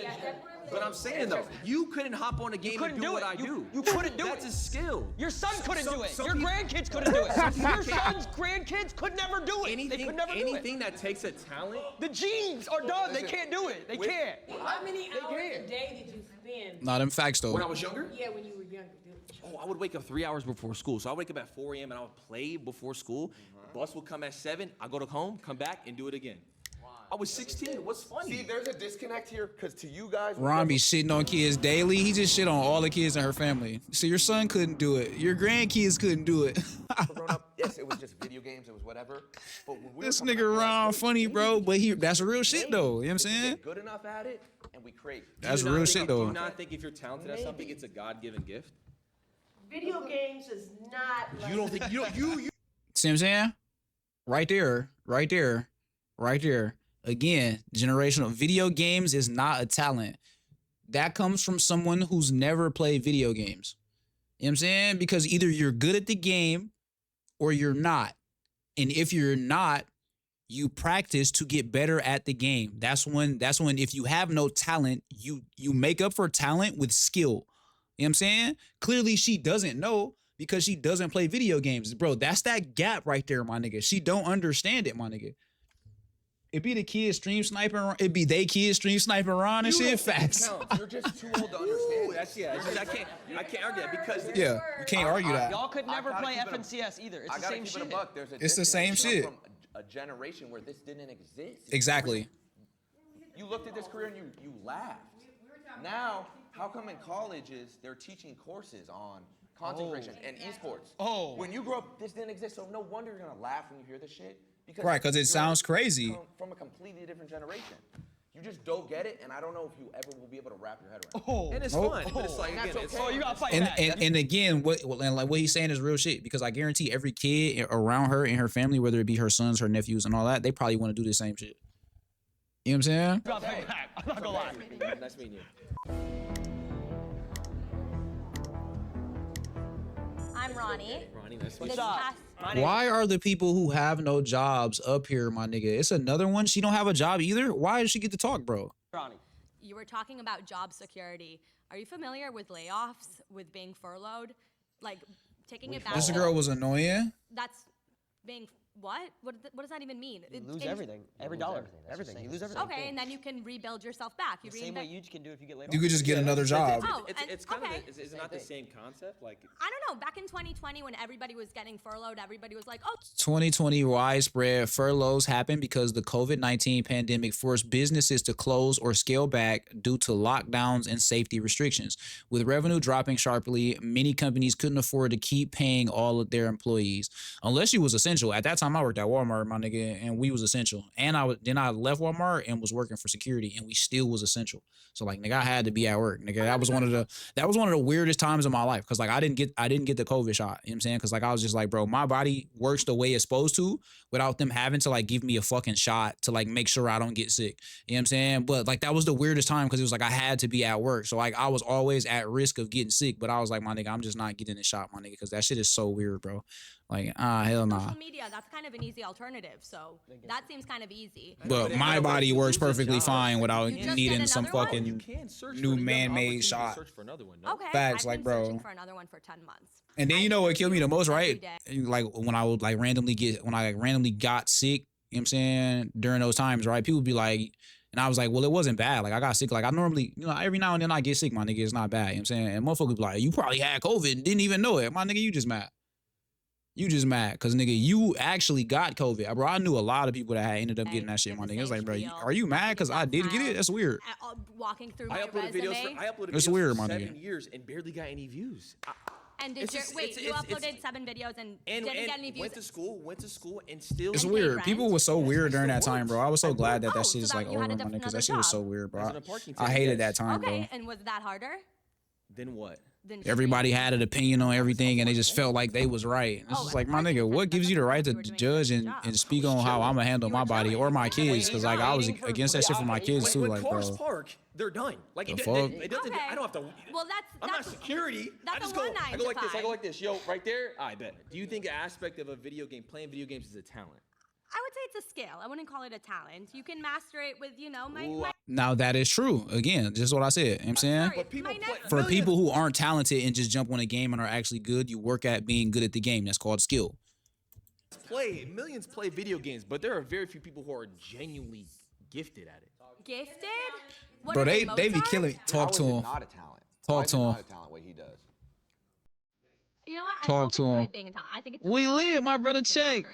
But I'm saying though, you couldn't hop on a game and do what I do. You couldn't do That's it. a skill. Your son couldn't do it. some Your people- grandkids couldn't do it. Your son's grandkids could never do it. They could never do it. Anything that takes a talent. The genes are done. They can't do it. They can't. How many hours can't. a day did you spend? Not them facts though. When I was younger? Yeah, when you were younger. Oh, I would wake up 3 hours before school. So I wake up at 4 a.m. and I would play before school. Bus would come at 7. I go to home, come back, and do it again. I was 16. What's funny? See, there's a disconnect here because to you guys, Ron be shitting on kids daily. He just shit on all the kids in her family. So your son couldn't do it. Your grandkids couldn't do it. grown up, yes, it was just video games, it was whatever. But when we This were coming nigga up, Ron funny, bro. But that's real shit though. You know what I'm we saying? get good enough at it, and we create. That's Do you real not shit think- Do though. you not think if you're talented at something, it's a God-given gift? Video games is not. You don't think you See what I'm saying? Right there, right there, right there. Again, generational. Video games is not a talent. That comes from someone who's never played video games. You know what I'm saying? Because either you're good at the game or you're not. And if you're not, you practice to get better at the game. That's when if you have no talent, you make up for talent with skill. You know what I'm saying? Clearly she doesn't know because she doesn't play video games. Bro, that's that gap right there, my nigga. She don't understand it, my nigga. It be the kids stream sniping. It be they kids stream sniping Ron and shit. Facts. You're just too old to understand. I can't argue that because Yeah, you can't argue that. Y'all could never gotta play keep it a- FNCS either. It's I the gotta same keep shit. it a buck. There's a It's the same disconnect shit. from a generation where this didn't exist. Exactly. You looked at this career and you laughed. Now, How come in colleges they're teaching courses on content creation and esports? When you grew up, this didn't exist, so no wonder you're gonna laugh when you hear this shit. Right, because it sounds crazy. From a completely different generation. You just don't get it, and I don't know if you ever will be able to wrap your head around it. And it's fun, but it's like, again, it's you gotta fight And, back. and again, what he's saying is real shit, because I guarantee every kid around her and her family, whether it be her sons, her nephews, and all that, they probably want to do the same shit. You know what I'm saying? You gotta fight back. I'm not gonna lie. Nice meeting you. I'm Ronnie. Ronnie, nice to meet This you. past Why are the people who have no jobs up here, my nigga? It's another one. She don't have a job either. Why does she get to talk, bro? Ronnie. You were talking about job security. Are you familiar with layoffs, with being furloughed? Like taking it back. This girl was annoying. That's being what? What does that even mean? You lose everything. Every dollar. Everything. You lose everything. Okay, and then you can rebuild yourself back. You The same way reinvent. you can do if you get laid off. You could just get another job. It's kind of, is it not the same concept? Like, I don't know. Back in 2020, when everybody was getting furloughed, everybody was like, "Oh, 2020 widespread furloughs happened because the COVID-19 pandemic forced businesses to close or scale back due to lockdowns and safety restrictions. With revenue dropping sharply, many companies couldn't afford to keep paying all of their employees. Unless you was essential. At that time, I worked at Walmart, my nigga, and we was essential. And then I left Walmart and was working for security, and we still was essential. So like, nigga, I had to be at work, nigga. That was one of the weirdest times of my life, because like I didn't get the COVID shot. You know what I'm saying? Because like I was just like, bro, my body works the way it's supposed to without them having to like give me a fucking shot to like make sure I don't get sick. You know what I'm saying? But like that was the weirdest time, because it was like I had to be at work. So like I was always at risk of getting sick, but I was like, my nigga, I'm just not getting the shot, my nigga, because that shit is so weird, bro. Like, hell nah. social media, that's kind of an easy alternative. So that seems kind of easy. But my body works perfectly fine without You just needing get some another one? fucking search new for- you have man-made opportunity to shot. search for another one, no? Okay, Facts, I've like, been bro. searching for another one for 10 months. And then you know what killed me the most, right? Every day. Like when I would like randomly got sick, you know what I'm saying, during those times, right? People would be like, and I was like, well, it wasn't bad. Like I got sick. Like I normally, you know, every now and then I get sick, my nigga. It's not bad. You know what I'm saying? And motherfuckers be like, you probably had COVID and didn't even know it. My nigga, you just mad. You just mad because, nigga, you actually got COVID. Bro, I knew a lot of people that had ended up getting that shit, my nigga. It's like, bro, are you mad because I didn't get it? That's weird. Walking through I my uploaded resume. videos. I uploaded It's videos weird, for my 7 nigga. years and barely got any views. And It's did just- you it's- uploaded it's- 7 videos and And didn't get any views? went to school, and still. It's And weird. paid People rent? was so weird during that time, bro. I was so glad that Oh, shit is so like that you had over, a my nigga, because another that shit was so job. weird, bro. As in a parking I ticket, hated yes. that time, Okay, bro. and was that harder? Then what? Than Everybody had an opinion on everything, and they just felt like they was right. It's just like, my nigga, what gives you the right to judge and speak on how I'm gonna handle my body or my kids? Because like I was against that shit for my kids too, When like, cars bro. park, they're done. Like The it, fuck? it doesn't. I don't have to. Well, I'm not security. that's I just a go. one I 9 go to like this. I 5. go like this. Yo, right there. I bet. Do you think an aspect of playing video games is a talent? I would say it's a skill. I wouldn't call it a talent. You can master it with, you know, my Now that is true. Again, just what I said. You know what I'm saying? But people For people who aren't talented and just jump on a game and are actually good, you work at being good at the game. That's called skill. Millions play video games, but there are very few people who are genuinely gifted at it. gifted. What Bro, are they be Mozart? killing me. Talk to him. Not a talent. Talk to him. Not a talent what he does. You know what? I Talk don't to think him. it's being a talent. I think it's We live, my brother. Check.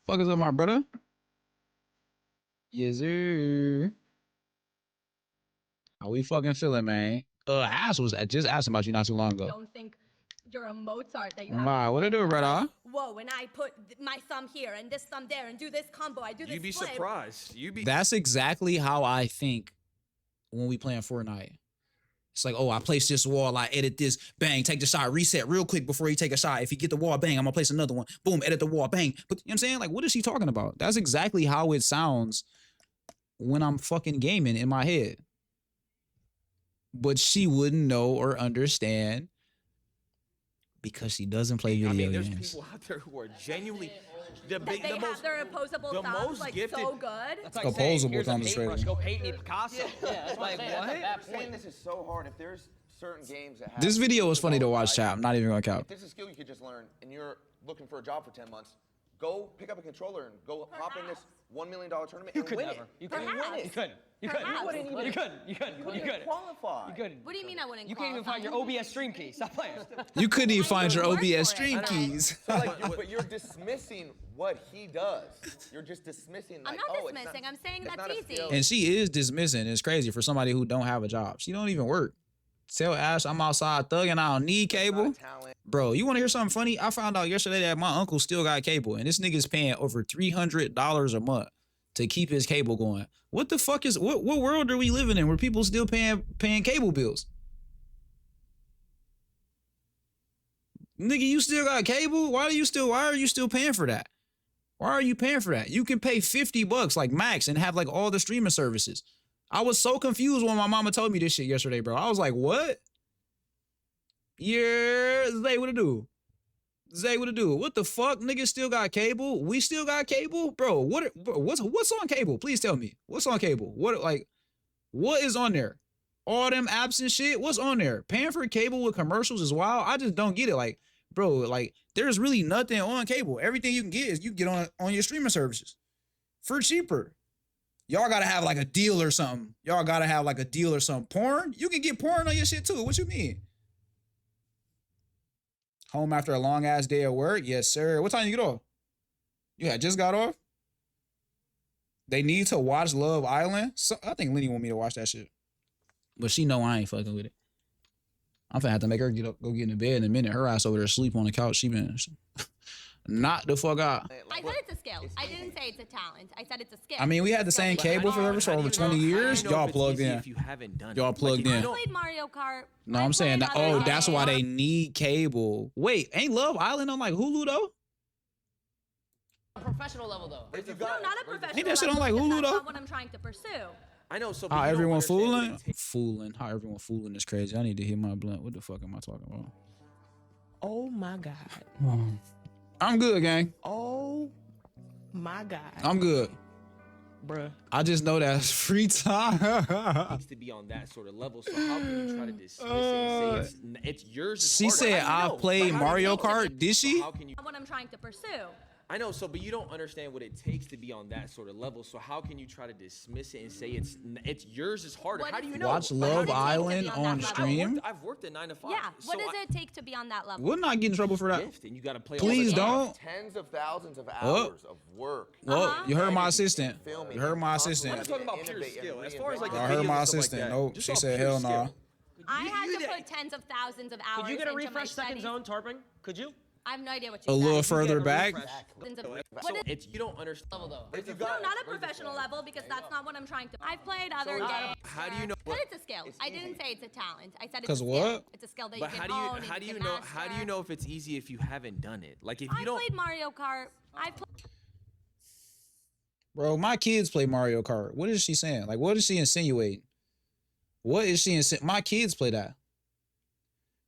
Fuck is up, my brother? Yes, sir. How we fucking feeling, man? Ass was just asking about you not too long ago. Don't think you're a Mozart that you Wow, what it do, brother? Whoa, and I put my thumb here and this thumb there and do this combo. I do this You'd be flip. surprised. You'd be. That's exactly how I think when we playing Fortnite. It's like, oh, I place this wall, I edit this, bang, take the shot, reset real quick before you take a shot. If you get the wall, bang, I'm gonna place another one. Boom, edit the wall, bang. But you know what I'm saying? Like, what is she talking about? That's exactly how it sounds when I'm fucking gaming in my head. But she wouldn't know or understand because she doesn't play video I mean, there's games. people out there who are genuinely That they have their opposable the thumbs most like gifted- so good. That's like Opposable saying, here's a thumbs is paintbrush, crazy. go paint me Picasso. Yeah, that's Like what? That's a bad saying point. this is so hard. If there's certain games that have This video is funny to watch, like, chat. I'm not even gonna count. If this is a skill you could just learn, and you're looking for a job for 10 months, go pick up a controller and go hop in this $1 million tournament You and could win never. it. You And couldn't. win it. You couldn't. You Perhaps. couldn't. You wouldn't You couldn't. You couldn't. You You wouldn't couldn't. qualify. You couldn't. What do you mean I wouldn't You can't even find your OBS stream key. Stop playing. You couldn't even find your work for OBS it, stream but- keys. So like, but you're dismissing what he does. You're just dismissing. I'm Like, not oh, it's dismissing. I'm saying it's that's not a easy. skill. And she is dismissing. It's crazy for somebody who don't have a job. She don't even work. Tell Ash I'm outside thugging. I don't need cable. Talent. Bro, you want to hear something funny? I found out yesterday that my uncle still got cable, and this nigga's paying over $300 a month to keep his cable going. What the fuck is what world are we living in where people still paying cable bills? Nigga, you still got cable? Why are you still paying for that? Why are you paying for that? You can pay $50 like max and have like all the streaming services. I was so confused when my mama told me this shit yesterday, bro. I was like, what? Yeah, Zay, what it do? Zay, what it do? What the fuck? Niggas still got cable? We still got cable? Bro, what's on cable? Please tell me. What's on cable? What is on there? All them apps and shit? What's on there? Paying for cable with commercials is wild. I just don't get it. Like, bro, like, there's really nothing on cable. Everything you can get is you get on your streaming services for cheaper. Y'all gotta have like a deal or something. Porn? You can get porn on your shit too. What you mean? Home after a long ass day of work? Yes, sir. What time you get off? You had just got off? They need to watch Love Island? So, I think Lenny want me to watch that shit. But she know I ain't fucking with it. I'm finna have to make her go get in bed in a minute. Her ass over there asleep on the couch. She been knocked the fuck out. I said it's a skill. I didn't say it's a talent. I said it's a skill. I mean, we had the same cable for over 20 years. Y'all plugged in. If you haven't done Y'all plugged in. I played Mario Kart. No, I'm saying that. Oh, that's why they need cable. Wait, ain't Love Island on like Hulu though? Professional level though. No, not a professional Ain't that shit on like level, Hulu because that's though? not what I'm trying to pursue. I know. So How but you don't everyone understand what fooling? it takes. Fooling. How everyone fooling is crazy. I need to hit my blunt. What the fuck am I talking about? Oh my God. I'm good, gang. Oh my God. I'm good. Bruh. I just know that's free time. Needs to be on that sort of level. So how can you try to dismiss it and say it's yours? It's She harder? said How do you I know? played But how do you Mario know? Kart. Did she? How can you? What I'm trying to pursue. I know. So, but you don't understand what it takes to be on that sort of level. So how can you try to dismiss it and say it's yours is harder? What How do is you it- know? Watch What Love does it take to Island be on on that level? stream. I've worked at 9 to 5. Yeah. What so does it take to be on that level? We'll not get in trouble for that. Gift, and you got to play. Please all the time. don't. Tens of thousands of Oh. hours of work. Well, you heard my Editing, assistant. filming, You heard my I'm assistant. just talking about pure skill. As far as like the I heard videos my and stuff like assistant. that, Nope. just She off said pure hell nah. skill. I had to put tens of thousands of hours Could you get a into refresh my second studies. zone tarping? Could you? I have no idea what A you little said. further back. Thousands of- So What is it's you don't understand. Level though. no, not a professional level because that's not what I'm trying to. I've played other games. How do you know? But it's a skill. I didn't say it's a talent. I said it's a 'Cause skill. what? It's a skill that But you how can do you own. how do you can know how do you master. know if it's easy if you haven't done it? Like if you I don't. played Mario Kart. I played. Bro, my kids play Mario Kart. What is she saying? Like, what is she insinuating? What is she insinuating? My kids play that.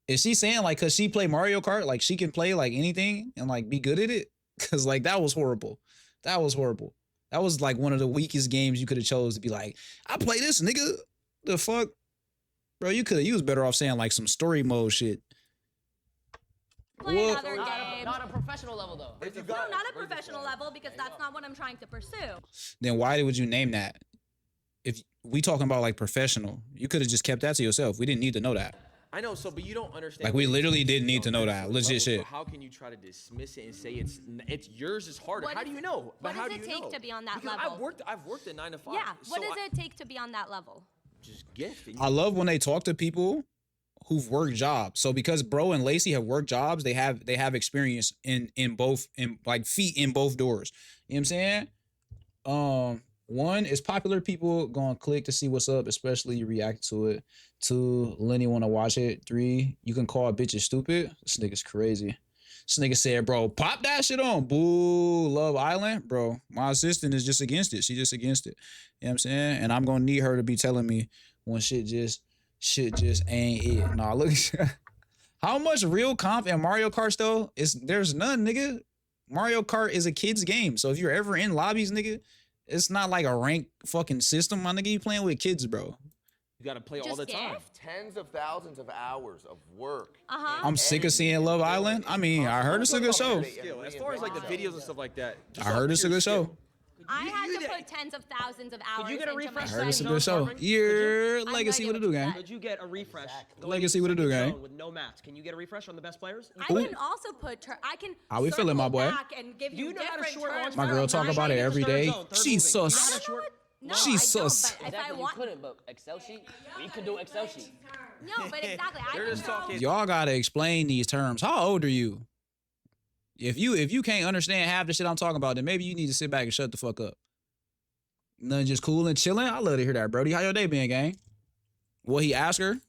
Is she saying like, cause she play Mario Kart, like she can play like anything and like be good at it? Cause like that was horrible. That was horrible. That was like one of the weakest games you could have chose to be like, I play this, nigga. The fuck? Bro, you was better off saying like some story mode shit. Played What? other games. Not a professional level though. No, not a professional level because that's not what I'm trying to pursue. Then why would you name that? If we talking about like professional, you could have just kept that to yourself. We didn't need to know that. I know, so but you don't understand. Like, we what it literally takes didn't be need on to know that that. sort of Legit level. So shit. how can you try to dismiss it and say it's yours is harder? What How do is- you know? But what how does do it you take know? to be on that Because level? I've worked at 9 to 5. Yeah. What so does it take to be on that level? Just gift. And I love when they talk to people who've worked jobs. So because Bro and Lacey have worked jobs, they have experience in both, in like feet in both doors. You know what I'm saying? One is popular people gonna click to see what's up, especially you react to it. 2, Lenny wanna watch it. 3, you can call bitches stupid. This nigga's crazy. This nigga said, bro, pop that shit on. Boo, Love Island. Bro, my assistant is just against it. She just against it. You know what I'm saying? And I'm gonna need her to be telling me when shit just ain't it. Nah, look. How much real comp in Mario Kart though? There's none, nigga. Mario Kart is a kid's game. So if you're ever in lobbies, nigga, it's not like a ranked fucking system, my nigga. You playing with kids, bro. You gotta play all the time. Tens of thousands of hours of work. I'm sick of seeing Love Island. I mean, I heard it's a good show. As far as like the videos and stuff like that, I heard it's a good show. I had to put tens of thousands of hours Could you get a into my refresh? I heard it's a zone, good show. Carmen? Your I'm legacy gonna would give do, it to gang. Could you get a refresh? Going Legacy into would do, second gang. zone with no mats. Can you get a refresh on the best players? I can also put. I can. How we feeling, my circle boy? back and give you You know how to different short launch terms. My girl talk about it every day. She's sus. No, She's I don't, sus. but if I Exactly, you want, couldn't, but Excel sheet? You can do Excel sheet. no, but exactly, I They're can just go. talking. Y'all gotta explain these terms. How old are you? If you can't understand half the shit I'm talking about, then maybe you need to sit back and shut the fuck up. Nothing, just cool and chilling. I love to hear that, Brody. How your day been, gang? What he asked her?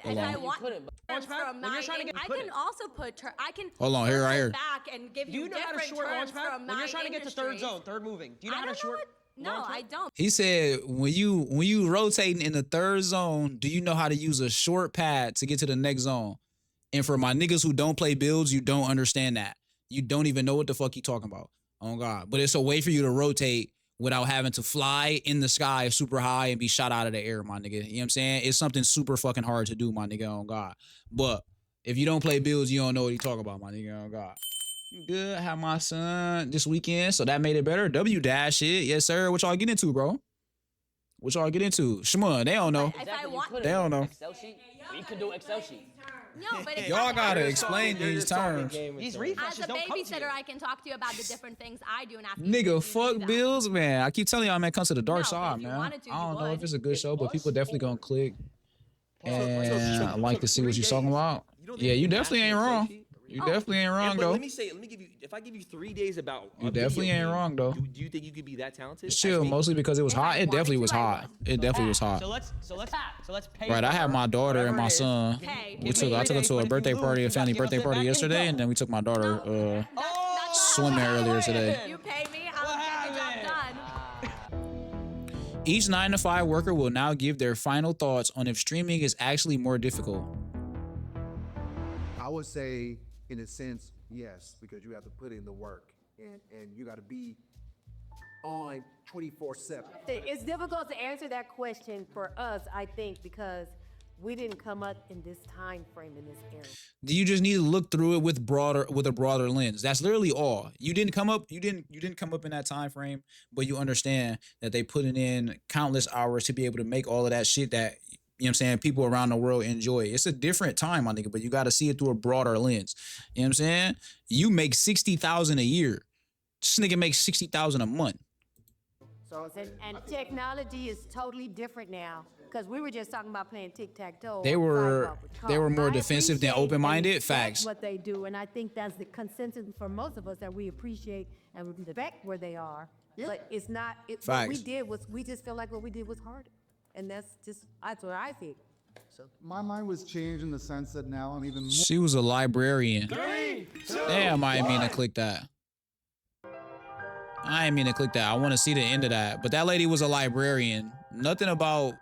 If I want couldn't, terms from when you're trying to get- I can also put. I can. Hold on, here, right circle here. Back and give Do you know how to different short terms launch pad? from When you're my trying to get to third industries. zone, third moving. Do you know I how to don't know short? No, I don't. He said when you rotating in the third zone, do you know how to use a short pad to get to the next zone? And for my niggas who don't play builds, you don't understand that. You don't even know what the fuck you talking about. Oh God. But it's a way for you to rotate without having to fly in the sky super high and be shot out of the air, my nigga. You know what I'm saying? It's something super fucking hard to do, my nigga, oh God. But if you don't play builds, you don't know what you talk about, my nigga, oh God. Good. Have my son this weekend, so that made it better. W-dash shit. Yes, sir. What y'all get into, bro? What y'all get into? Shmua, they don't know. If I want, They don't know. Excel sheet? You can do Excel sheet. no, but Y'all gotta explain these terms. These as refreshes a don't come to babysitter, you. I can talk to you about the different things I do and ask you if you Nigga, do fuck that. bills, man. I keep telling y'all, man, come to the dark No, but side, if you man. wanted to, I don't you know if would. it's a good show, but people definitely gonna click. And I like to see what you're talking about. Yeah, you definitely ain't wrong. You definitely ain't wrong, But though. let me give you, if I give you 3 days about You a definitely video ain't game, wrong, though. Do you think you could be that talented? It's as chill, me? mostly because it was hot. It definitely was hot. It definitely was hot. So let's pay. Right, I for had my daughter and my whatever it is. son. Hey, I took her to a birthday party, a family birthday party yesterday, and then we took my daughter swimming earlier today. You pay me, I'll get the job done. Each 9-to-5 worker will now give their final thoughts on if streaming is actually more difficult. I would say, in a sense, yes, because you have to put in the work and you got to be on 24/7. It's difficult to answer that question for us, I think, because we didn't come up in this time frame in this era. Do you just need to look through it with a broader lens? That's literally all. You didn't come up in that time frame, but you understand that they put in countless hours to be able to make all of that shit that, you know what I'm saying, people around the world enjoy. It's a different time, my nigga, but you got to see it through a broader lens. You know what I'm saying? You make $60,000 a year. This nigga makes $60,000 a month. So and technology is totally different now, because we were just talking about playing tic-tac-toe. They on were sidewalk with they were cars. more I defensive than appreciate open-minded. and respect Facts. what they do, and I think that's the consensus for most of us, that we appreciate and respect where they are. But it's not. What we Facts. did was, we just feel like what we did was harder, and that's what I think. My mind was changed in the sense that now I'm even more. She was a librarian. Damn, I didn't mean to click that. I didn't mean to click that. I want to see the end of that. But that lady was a librarian. Nothing about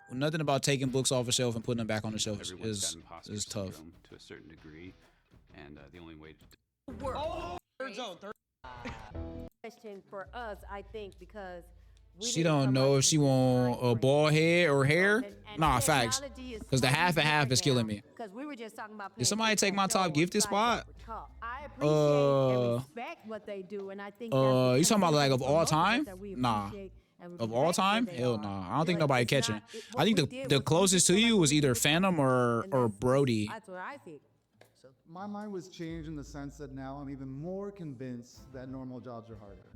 taking books off a shelf and putting them back on the shelf is tough. To a certain degree, and the only way to Third zone. Question for us, I think, because She don't know if she want a bald head or hair. Nah, facts. Because the half and half is killing me. Because we were just talking about. Did somebody take my top gifted spot? I appreciate and respect what they do, and I think. You talking about like of all time? that we Nah. appreciate and Of all time? Hell nah. I don't think nobody catching. I think the closest to you was either Phantom or Brody. That's what I think. My mind was changed in the sense that now I'm even more convinced that normal jobs are harder.